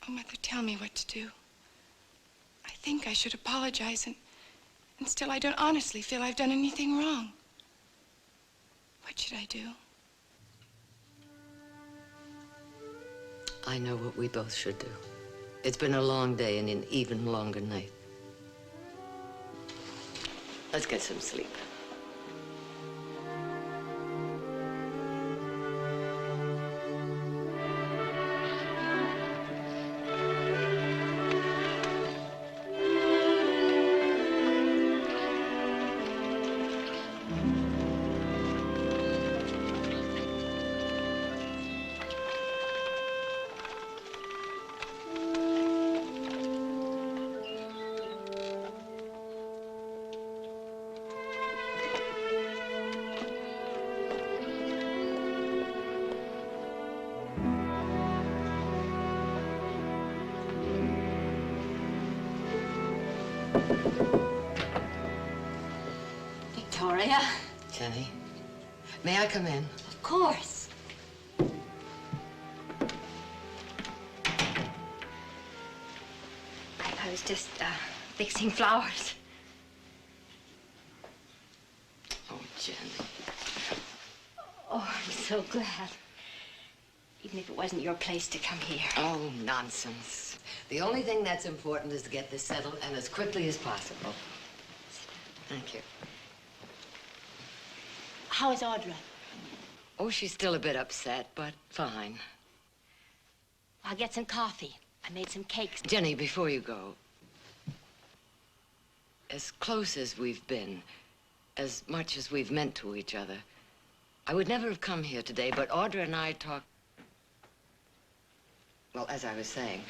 Oh, Mother, tell me what to do. I think I should apologize, and still I don't honestly feel I've done anything wrong. What should I do? I know what we both should do. It's been a long day and an even longer night. Let's get some sleep. Victoria? Jenny, may I come in? Of course. I was just fixing flowers. Oh, Jenny. Oh, I'm so glad. Even if it wasn't your place to come here. Oh, nonsense. The only thing that's important is to get this settled and as quickly as possible. Thank you. How is Audra? Oh, she's still a bit upset, but fine. I'll get some coffee. I made some cakes. Jenny, before you go, as close as we've been, as much as we've meant to each other, I would never have come here today, but Audra and I talked... Well, as I was saying,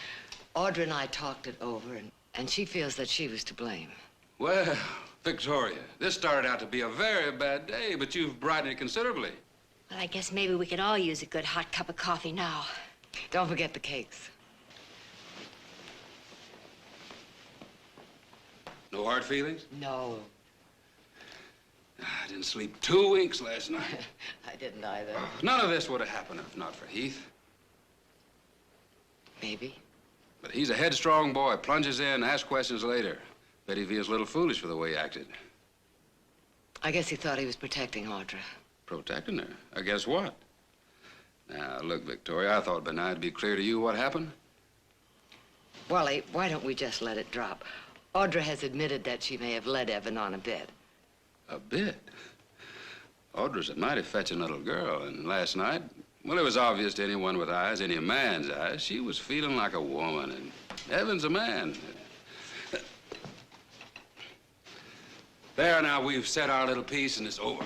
Audra and I talked it over, and she feels that she was to blame. Well, Victoria, this started out to be a very bad day, but you've brightened it considerably. Well, I guess maybe we could all use a good hot cup of coffee now. Don't forget the cakes. No hard feelings? No. I didn't sleep 2 winks last night. I didn't either. None of this would have happened if not for Heath. Maybe. But he's a headstrong boy, plunges in, asks questions later. Bet he feels a little foolish for the way he acted. I guess he thought he was protecting Audra. Protecting her? I guess what? Now, look, Victoria, I thought it'd be nice to be clear to you what happened. Wally, why don't we just let it drop? Audra has admitted that she may have led Evan on a bit. A bit? Audra's a mighty fetching little girl, and last night, well, it was obvious to anyone with eyes, any man's eyes, she was feeling like a woman, and Evan's a man. There, now, we've said our little piece, and it's over.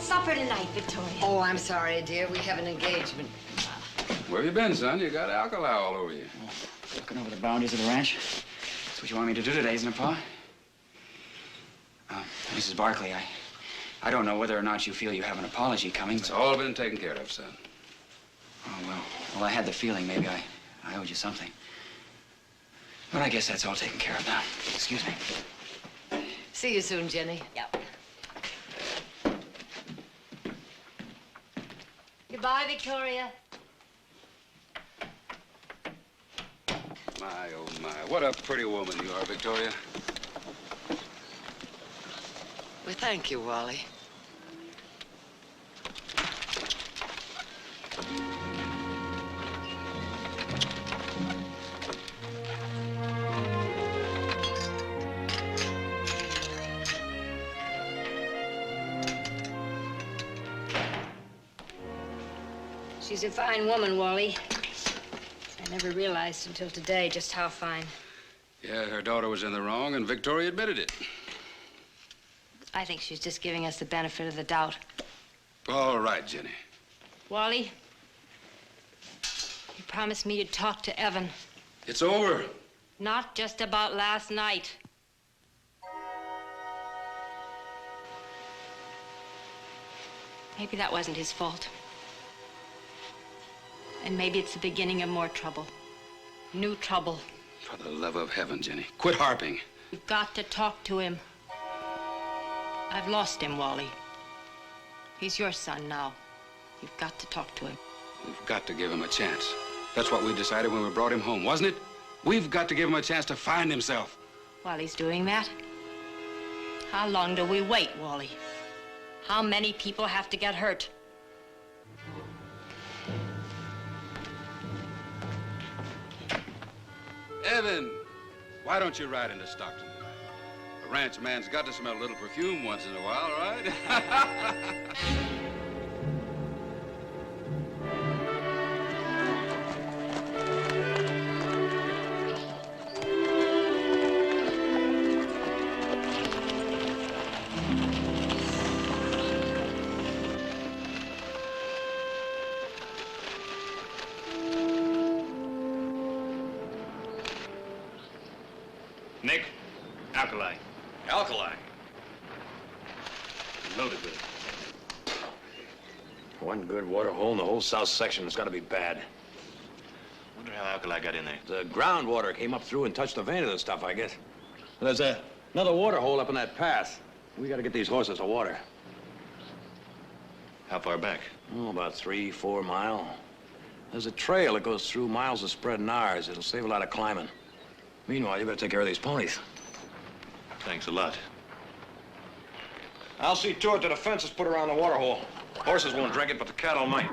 Supper tonight, Victoria. Oh, I'm sorry, dear. We have an engagement. Where have you been, son? You got alcohol all over you. Oh, looking over the boundaries of the ranch. That's what you want me to do today, isn't it, Pa? Mrs. Barkley, I don't know whether or not you feel you have an apology coming. It's all been taken care of, son. Oh, well, I had the feeling maybe I owed you something. But I guess that's all taken care of now. Excuse me. See you soon, Jenny. Yep. Goodbye, Victoria. my, oh, my. What a pretty woman you are, Victoria. Well, thank you, Wally. She's a fine woman, Wally. I never realized until today just how fine. Yeah, her daughter was in the wrong, and Victoria admitted it. I think she's just giving us the benefit of the doubt. All right, Jenny. Wally, you promised me to talk to Evan. It's over. Not just about last night. Maybe that wasn't his fault. And maybe it's the beginning of more trouble. New trouble. For the love of heaven, Jenny, quit harping. You've got to talk to him. I've lost him, Wally. He's your son now. You've got to talk to him. We've got to give him a chance. That's what we decided when we brought him home, wasn't it? We've got to give him a chance to find himself. While he's doing that, how long do we wait, Wally? How many people have to get hurt? Evan, why don't you ride into Stockton? A ranch man's got to smell a little perfume once in a while, right? Nick, alkali. Alkali? Loaded with it. One good water hole in the whole south section has got to be bad. Wonder how alkali got in there. The groundwater came up through and touched the vein of the stuff, I guess. There's another water hole up in that path. We got to get these horses to water. How far back? Oh, about 3-4 miles. There's a trail that goes through miles of spread Nars. It'll save a lot of climbing. Meanwhile, you better take care of these ponies. Thanks a lot. I'll see to it that a fence is put around the water hole. Horses won't drink it, but the cattle might.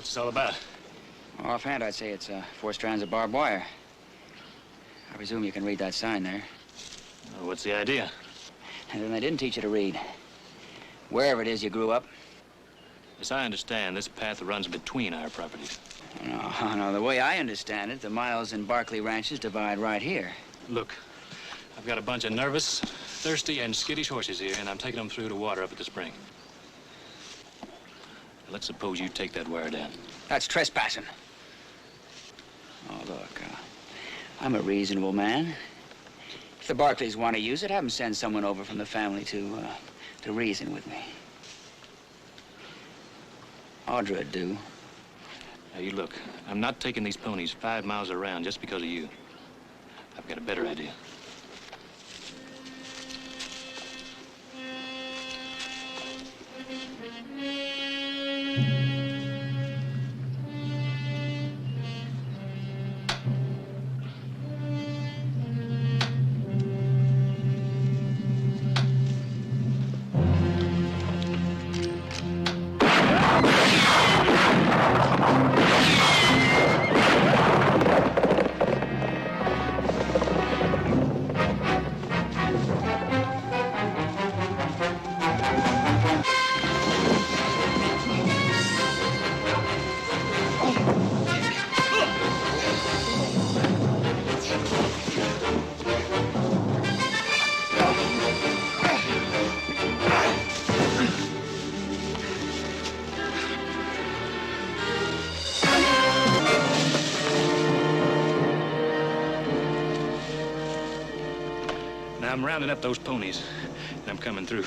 What's it all about? Offhand, I'd say it's 4 strands of barbed wire. I presume you can read that sign there. Well, what's the idea? And then they didn't teach you to read. Wherever it is you grew up. As I understand, this path runs between our properties. No, the way I understand it, the Miles and Barkley ranches divide right here. Look, I've got a bunch of nervous, thirsty, and skittish horses here, and I'm taking them through to water up at the spring. Now, let's suppose you take that wire down. That's trespassing. Oh, look, I'm a reasonable man. If the Barkleys want to use it, have them send someone over from the family to reason with me. Audra'd do. Now, you look, I'm not taking these ponies 5 miles around just because of you. I've got a better idea. Now, I'm rounding up those ponies, and I'm coming through.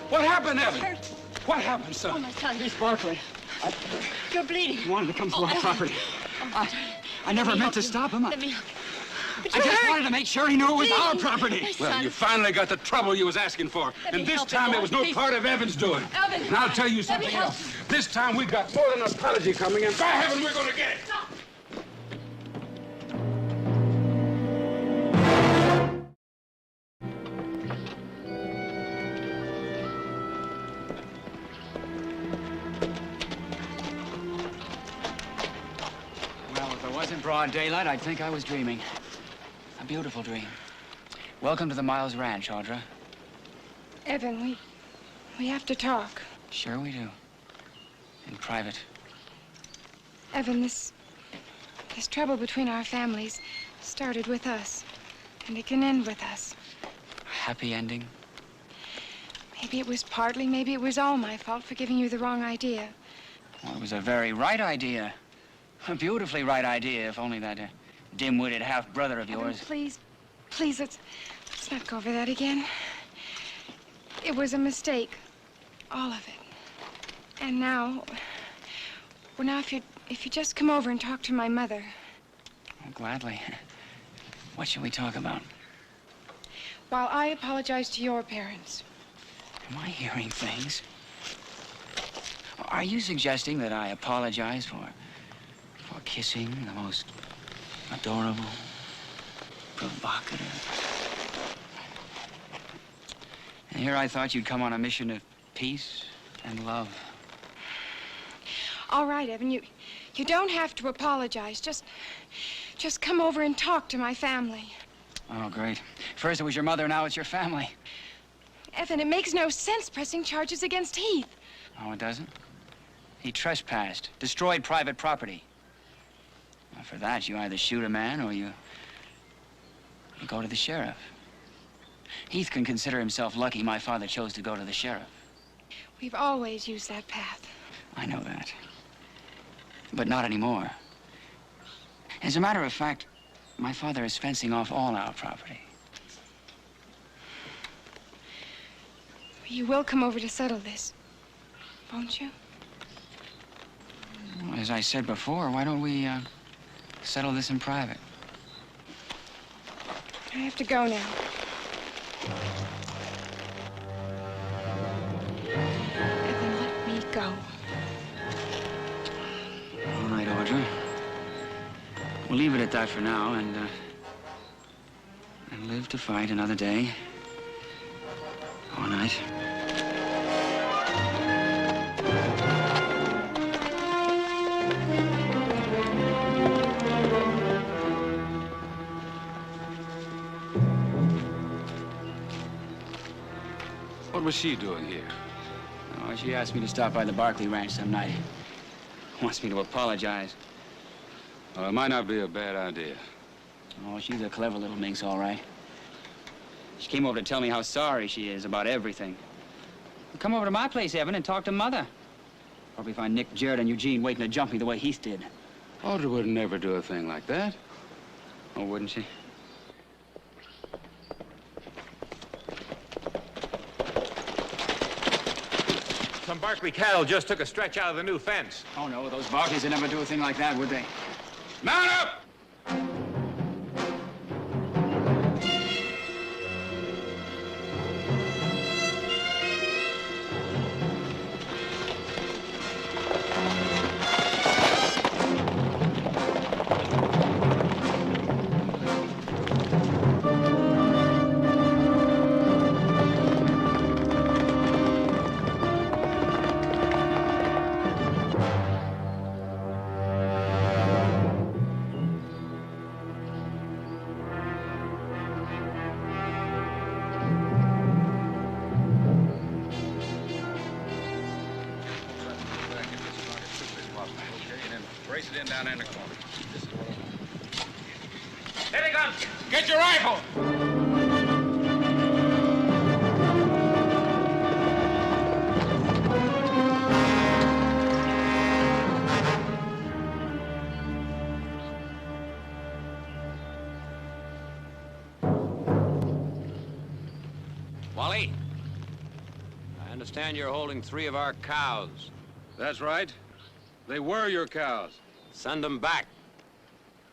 What happened, Evan? What happened, son? Oh, my son. Heath Barkley. You're bleeding. He wanted to come through our Evan. property. I never meant to stop him. Let me help. I just wanted to make sure he knew it was our Please. property. My Well, son. you finally got the trouble you was asking for. Let me And this help him, time it Lord, was no please. part of Evan's doing. Evan. And I'll tell you Let me something help else. This time we've got more than an apology coming, and by heaven, we're going to get it. Well, if it wasn't broad daylight, I'd think I was dreaming. A beautiful dream. Welcome to the Miles Ranch, Audra. Evan, we have to talk. Sure we do. In private. Evan, this trouble between our families started with us, and it can end with us. Happy ending. Maybe it was partly, maybe it was all my fault for giving you the wrong idea. Well, it was a very right idea. A beautifully right idea, if only that dim-witted half-brother of Evan, yours. please, let's not go over that again. It was a mistake, all of it. And now, well, now if you just come over and talk to my mother. Oh, gladly. What should we talk about? While I apologize to your parents. Am I hearing things? Are you suggesting that I apologize for kissing the most adorable, provocative? And here I thought you'd come on a mission of peace and love. All right, Evan, you don't have to apologize. Just come over and talk to my family. Oh, great. First it was your mother, now it's your family. Evan, it makes no sense pressing charges against Heath. Oh, it doesn't? He trespassed, destroyed private property. Well, for that, you either shoot a man or you go to the sheriff. Heath can consider himself lucky my father chose to go to the sheriff. We've always used that path. I know that. But not anymore. As a matter of fact, my father is fencing off all our property. You will come over to settle this, won't you? Well, as I said before, why don't we settle this in private? I have to go now. Evan, let me go. All right, Audra. We'll leave it at that for now and live to fight another day or night. What was she doing here? Oh, she asked me to stop by the Barkley ranch some night. Wants me to apologize. Well, it might not be a bad idea. Oh, she's a clever little minx, all right. She came over to tell me how sorry she is about everything. Come over to my place, Evan, and talk to Mother. Probably find Nick, Jared, and Eugene waiting to jump me the way Heath did. Audra would never do a thing like that. Oh, wouldn't she? Some Barkley cattle just took a stretch out of the new fence. Oh, no, those Barkleys would never do a thing like that, would they? Mount up! down there in the corner. Here he comes. Get your rifle! Wally, I understand you're holding 3 of our cows. That's right. They were your cows. Send them back.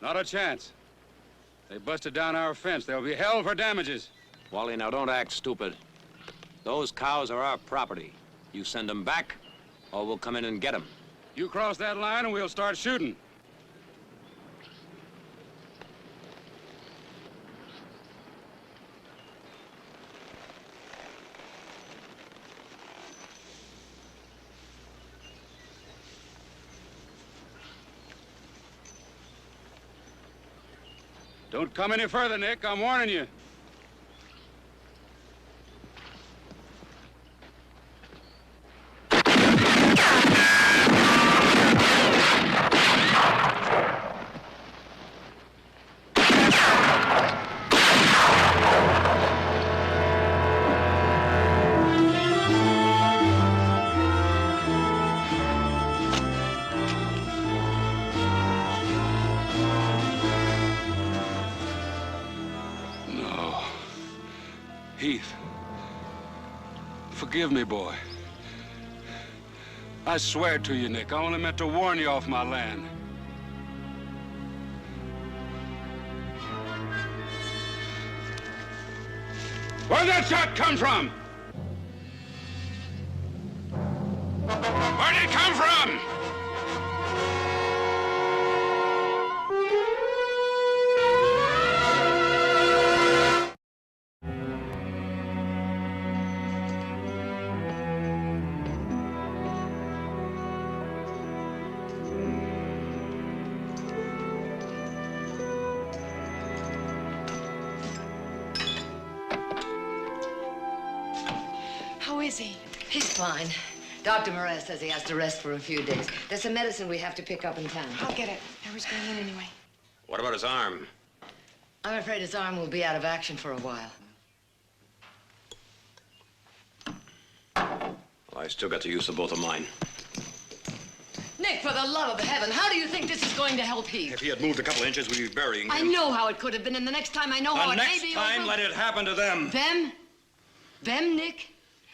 Not a chance. They busted down our fence. They'll be held for damages. Wally, now don't act stupid. Those cows are our property. You send them back, or we'll come in and get them. You cross that line and we'll start shooting. Don't come any further, Nick. I'm warning you. Heath, forgive me, boy. I swear to you, Nick, I only meant to warn you off my land. Where'd that shot come from? Where'd it come from? How is he? He's fine. Dr. Moret says he has to rest for a few days. There's some medicine we have to pick up in town. I'll get it. I was going in anyway. What about his arm? I'm afraid his arm will be out of action for a while. Well, I still got the use of both of mine. Nick, for the love of heaven, how do you think this is going to help Heath? If he had moved a couple of inches, we'd be burying him. I know how it could have been, and the next time I know how it may be The next time, over. let it happen to them. Them? Them, Nick?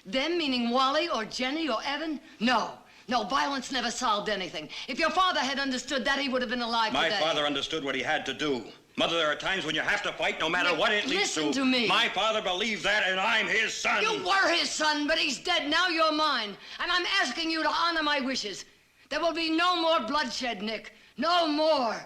Them meaning Wally or Jenny or Evan? No. No, violence never solved anything. If your father had understood that, he would have been alive My today. father understood what he had to do. Mother, there are times when you have to fight no matter Nick, what it leads to. listen to me. My father believed that, and I'm his son. You were his son, but he's dead. Now you're mine. And I'm asking you to honor my wishes. There will be no more bloodshed, Nick. No more.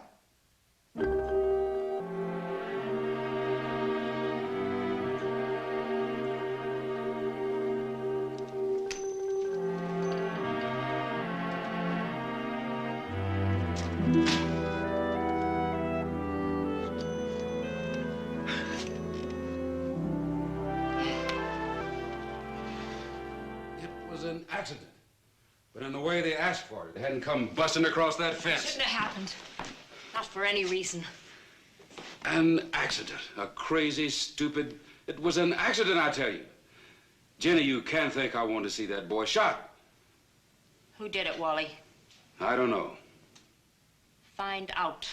It was an accident. But in the way they asked for it, they hadn't come busting across that fence. Shouldn't have happened. Not for any reason. An accident. A crazy, stupid... It was an accident, I tell you. Jenny, you can't think I want to see that boy shot. Who did it, Wally? I don't know. Find out.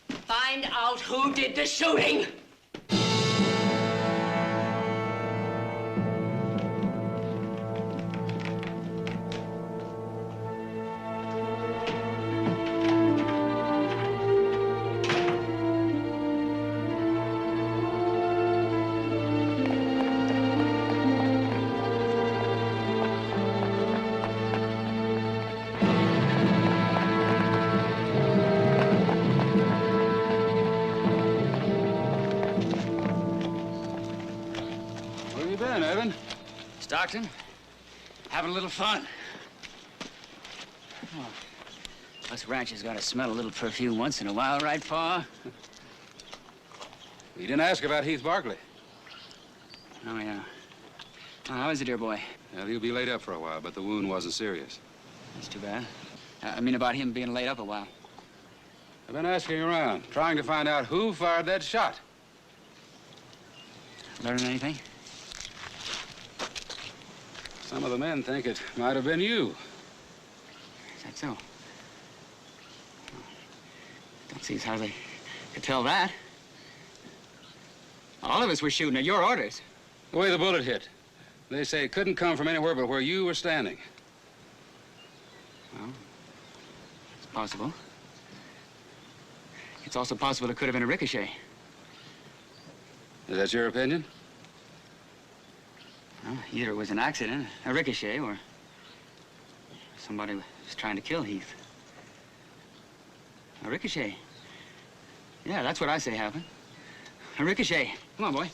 Find out who did the shooting! Stockton, having a little fun. Oh, us ranchers gotta smell a little perfume once in a while, right, Pa? You didn't ask about Heath Barkley. Oh, yeah. Oh, how is it, dear boy? Well, he'll be laid up for a while, but the wound wasn't serious. That's too bad. I mean about him being laid up a while. I've been asking around, trying to find out who fired that shot. Learn anything? Some of the men think it might have been you. Is that so? Don't see as how they could tell that. All of us were shooting at your orders. The way the bullet hit. They say it couldn't come from anywhere but where you were standing. Well, it's possible. It's also possible it could have been a ricochet. Is that your opinion? Well, either it was an accident, a ricochet, or somebody was trying to kill Heath. A ricochet. Yeah, that's what I say happened. A ricochet. Come on, boy.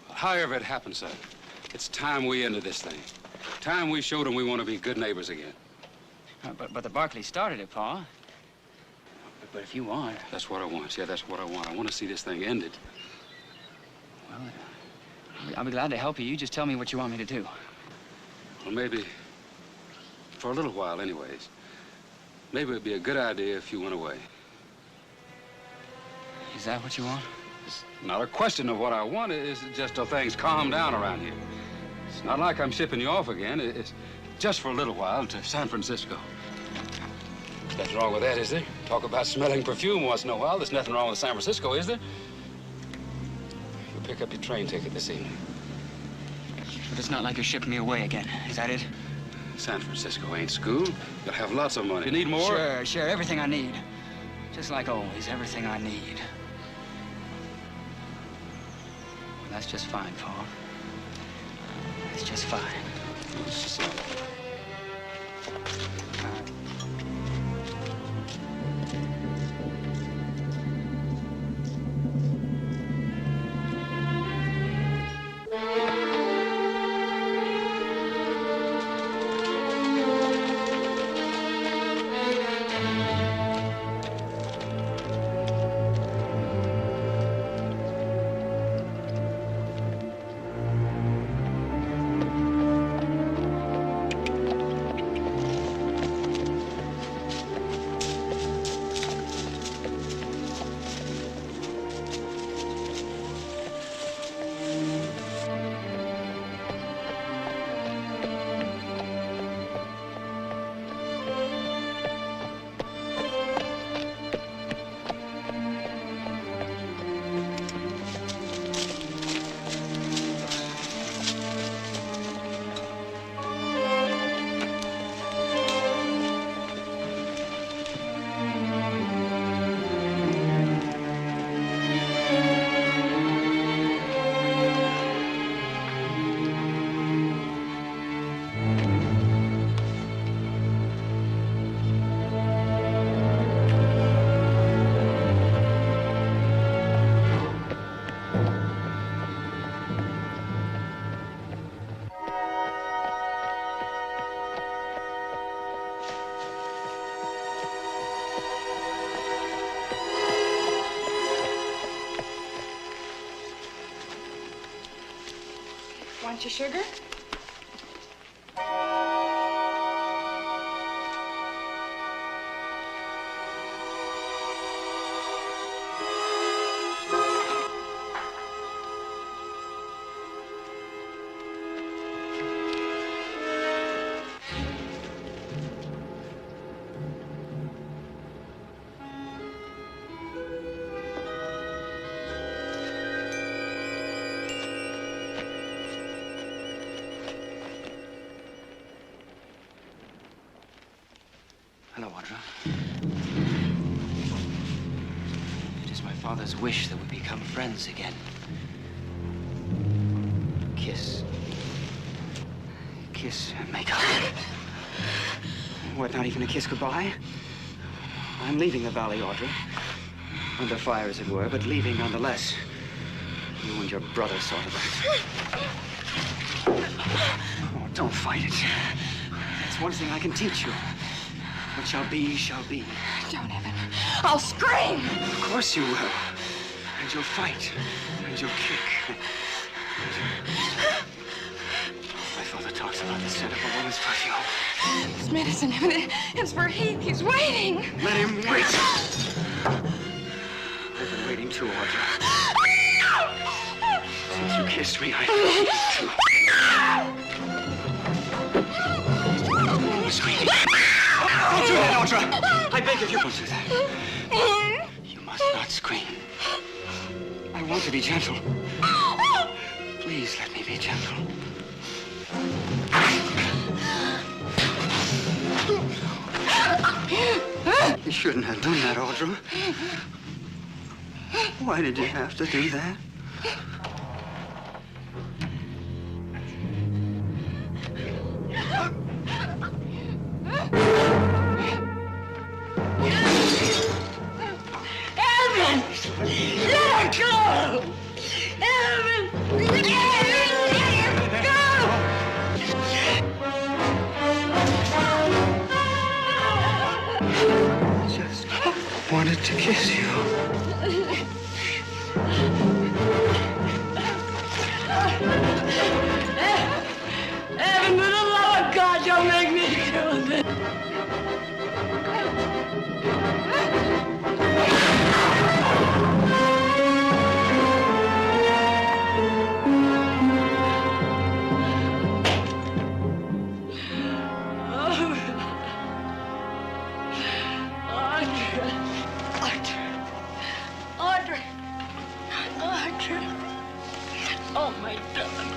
However it happened, son, it's time we ended this thing. Time we showed them we want to be good neighbors again. But the Barkleys started it, Pa. But if you want... That's what I want. Yeah, that's what I want. I want to see this thing ended. Well, I'll be glad to help you. You just tell me what you want me to do. Well, maybe, for a little while anyways, maybe it'd be a good idea if you went away. Is that what you want? It's not a question of what I want. It's just till things calm down around here. It's not like I'm shipping you off again. It's just for a little while to San Francisco. There's nothing wrong with that, is there? Talk about smelling perfume once in a while. There's nothing wrong with San Francisco, is there? You'll pick up your train ticket this evening. But it's not like you're shipping me away again. Is that it? San Francisco ain't school. You'll have lots of money. You need more? Sure, everything I need. Just like always, everything I need. Well, that's just fine, Paul. That's just fine. Want your sugar? Hello, Audra. It is my father's wish that we become friends again. Kiss. Kiss and make up. What, not even a kiss goodbye? I'm leaving the valley, Audra. Under fire, as it were, but leaving nonetheless. You and your brother saw to that. Oh, don't fight it. That's one thing I can teach you. What shall be, shall be. Don't, Evan. I'll scream! Of course you will. And you'll fight. And you'll kick. My father talks about the scent of a woman's perfume. This medicine, it's for Heath. He's waiting. Let him wait. I've been waiting too, Audra. Since you kissed me, I've been waiting too. Sweetie. Don't do that, Audra! I beg of you, don't do that. You must not scream. I want to be gentle. Please let me be gentle. You shouldn't have done that, Audra. Why did you have to do that? Evan! Let her go! Evan! Let her go! Just wanted to kiss you. Evan, for the love of God, don't make me do this. Audra. Oh, my darling.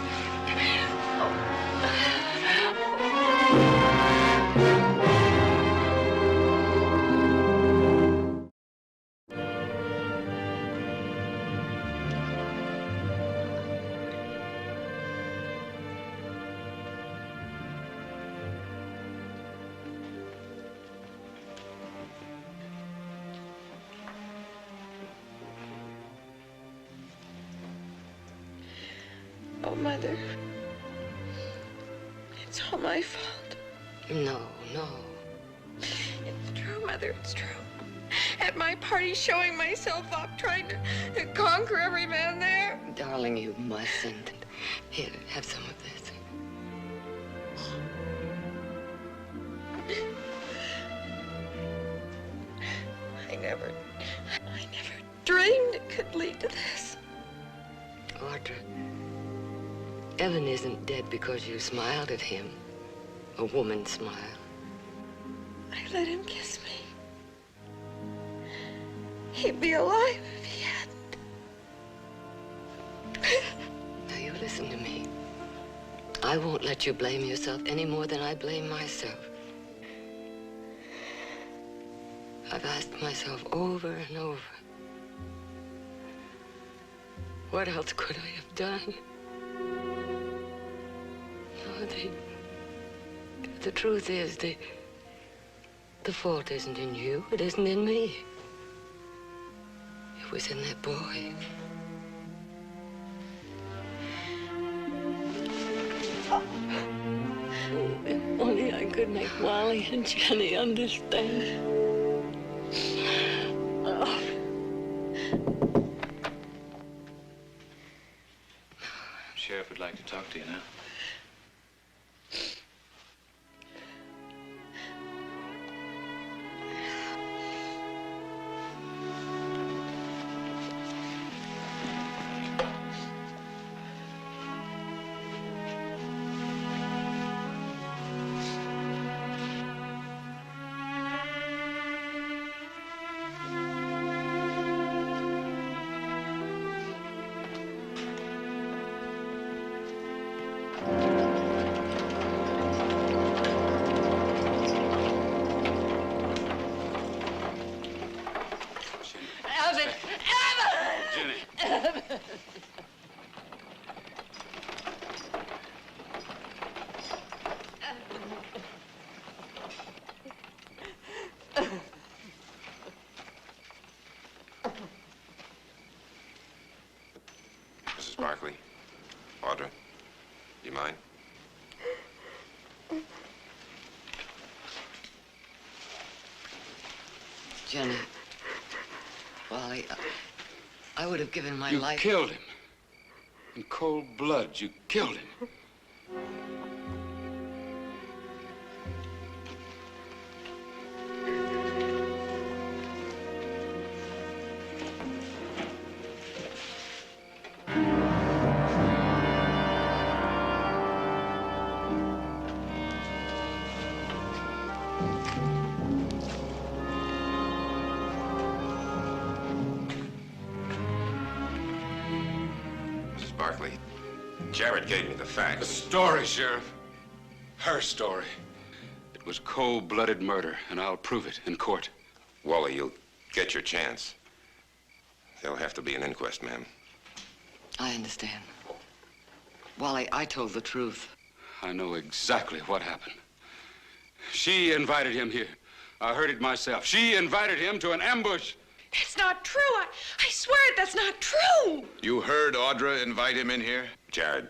Oh, Mother. It's all my fault. No. It's true, Mother, it's true. At my party, showing myself up, trying to conquer every man there. Darling, you mustn't. Here, have some of this. I never dreamed it could lead to this. Audra, Evan isn't dead because you smiled at him. A woman's smile. I let him kiss me. He'd be alive if he hadn't. Now, you listen to me. I won't let you blame yourself any more than I blame myself. I've asked myself over and over, what else could I have done? No, the truth is, the fault isn't in you. It isn't in me. It was in that boy. If only I could make Wally and Jenny understand. Oh. Sheriff would like to talk to you now. Mrs. Barkley, Audra, you mind? Jenny, Wally, I would have given my life. You killed him. In cold blood, you killed him. Barkley, Jared gave me the facts. The story, Sheriff. Her story. It was cold-blooded murder, and I'll prove it in court. Wally, you'll get your chance. There'll have to be an inquest, ma'am. I understand. Wally, I told the truth. I know exactly what happened. She invited him here. I heard it myself. She invited him to an ambush. That's not true. I swear it, that's not true. You heard Audra invite him in here? Jared,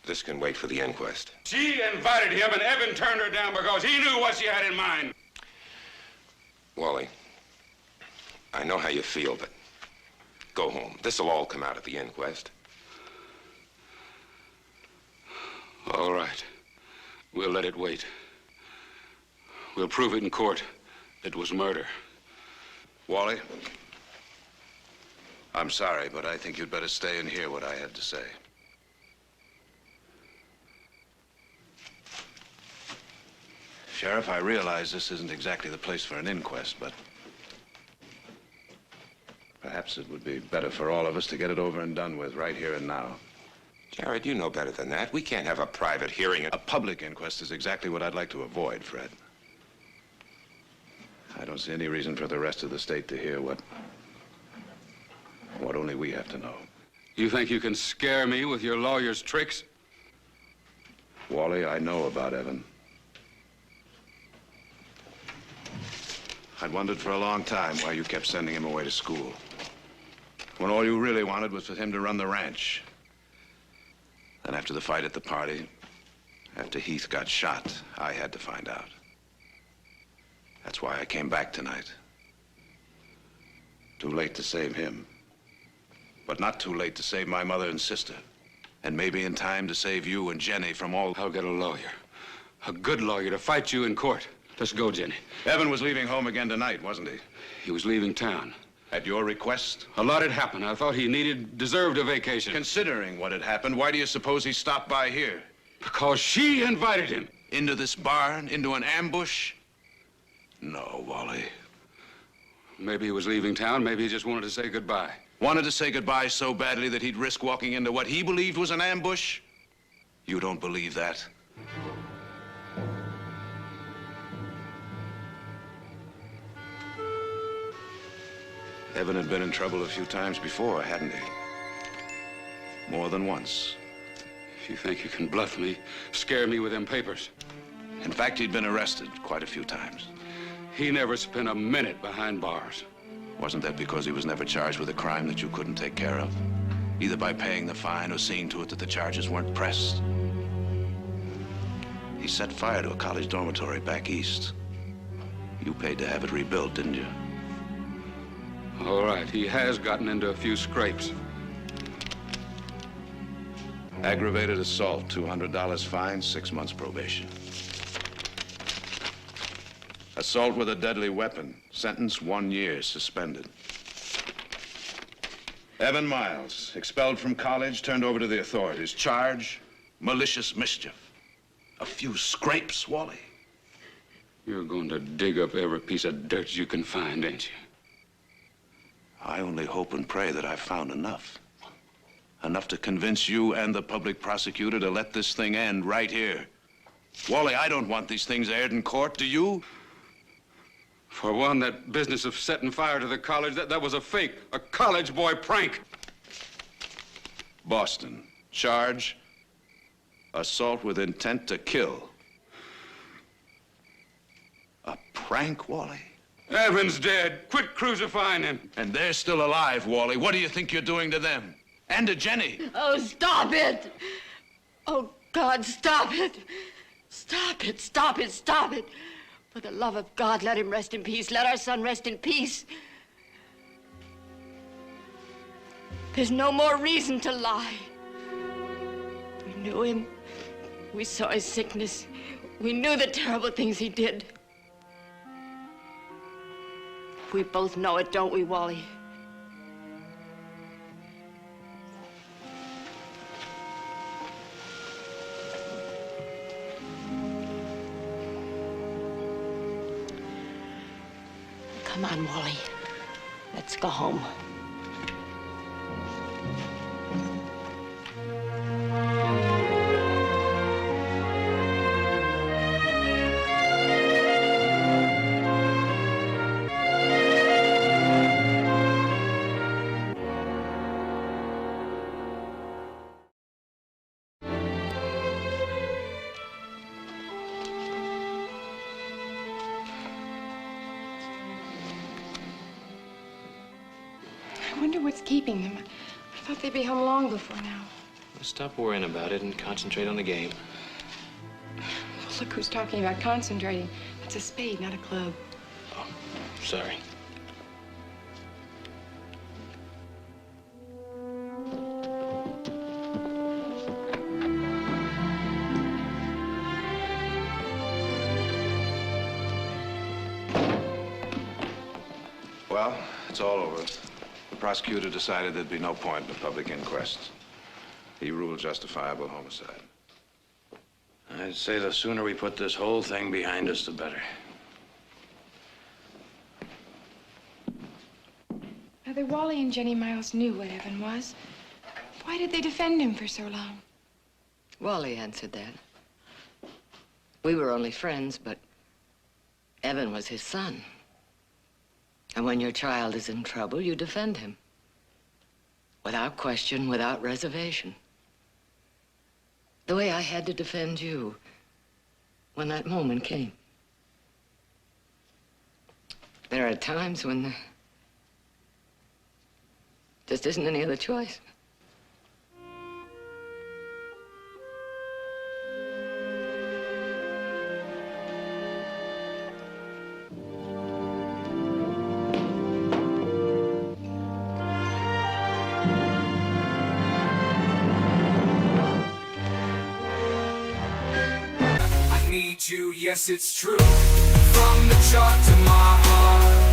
this can wait for the inquest. She invited him, and Evan turned her down because he knew what she had in mind. Wally, I know how you feel, but go home. This'll all come out at the inquest. All right. We'll let it wait. We'll prove it in court. It was murder. Wally, I'm sorry, but I think you'd better stay and hear what I had to say. Sheriff, I realize this isn't exactly the place for an inquest, but perhaps it would be better for all of us to get it over and done with right here and now. Jared, you know better than that. We can't have a private hearing. A public inquest is exactly what I'd like to avoid, Fred. I don't see any reason for the rest of the state to hear what only we have to know. You think you can scare me with your lawyer's tricks? Wally, I know about Evan. I'd wondered for a long time why you kept sending him away to school, when all you really wanted was for him to run the ranch. Then after the fight at the party, after Heath got shot, I had to find out. That's why I came back tonight. Too late to save him, but not too late to save my mother and sister. And maybe in time to save you and Jenny from all... I'll get a lawyer. A good lawyer to fight you in court. Let's go, Jenny. Evan was leaving home again tonight, wasn't he? He was leaving town. At your request? A lot had happened. I thought he deserved a vacation. Considering what had happened, why do you suppose he stopped by here? Because she invited him. Into this barn? Into an ambush? No, Wally. Maybe he was leaving town. Maybe he just wanted to say goodbye. Wanted to say goodbye so badly that he'd risk walking into what he believed was an ambush? You don't believe that? Evan had been in trouble a few times before, hadn't he? More than once. If you think you can bluff me, scare me with them papers. In fact, he'd been arrested quite a few times. He never spent a minute behind bars. Wasn't that because he was never charged with a crime that you couldn't take care of? Either by paying the fine or seeing to it that the charges weren't pressed. He set fire to a college dormitory back east. You paid to have it rebuilt, didn't you? All right, he has gotten into a few scrapes. Aggravated assault, $200 fine, 6 months probation. Assault with a deadly weapon, sentence 1 year, suspended. Evan Miles, expelled from college, turned over to the authorities. Charge, malicious mischief. A few scrapes, Wally. You're going to dig up every piece of dirt you can find, ain't you? I only hope and pray that I've found enough. Enough to convince you and the public prosecutor to let this thing end right here. Wally, I don't want these things aired in court, do you? For one, that business of setting fire to the college, that was a fake, a college boy prank. Boston. Charge, assault with intent to kill. A prank, Wally? Evan's dead. Quit crucifying him. And they're still alive, Wally. What do you think you're doing to them? And to Jenny? Oh, stop it! Oh, God, stop it! Stop it, stop it, stop it! For the love of God, let him rest in peace. Let our son rest in peace. There's no more reason to lie. knew him. We saw his sickness. We knew the terrible things he did. We both know it, don't we, Wally? Come on, Wally. Let's go home. I wonder what's keeping them. I thought they'd be home long before now. Well, stop worrying about it and concentrate on the game. Well, look who's talking about concentrating. It's a spade, not a club. Oh, sorry. Well, it's all over. The prosecutor decided there'd be no point in a public inquest. He ruled justifiable homicide. I'd say the sooner we put this whole thing behind us, the better. Either Wally and Jenny Miles knew what Evan was. Why did they defend him for so long? Wally answered that. We were only friends, but Evan was his son. And when your child is in trouble, you defend him. Without question, without reservation. The way I had to defend you when that moment came. There are times when there just isn't any other choice. You, yes, it's true. From the chart to my heart.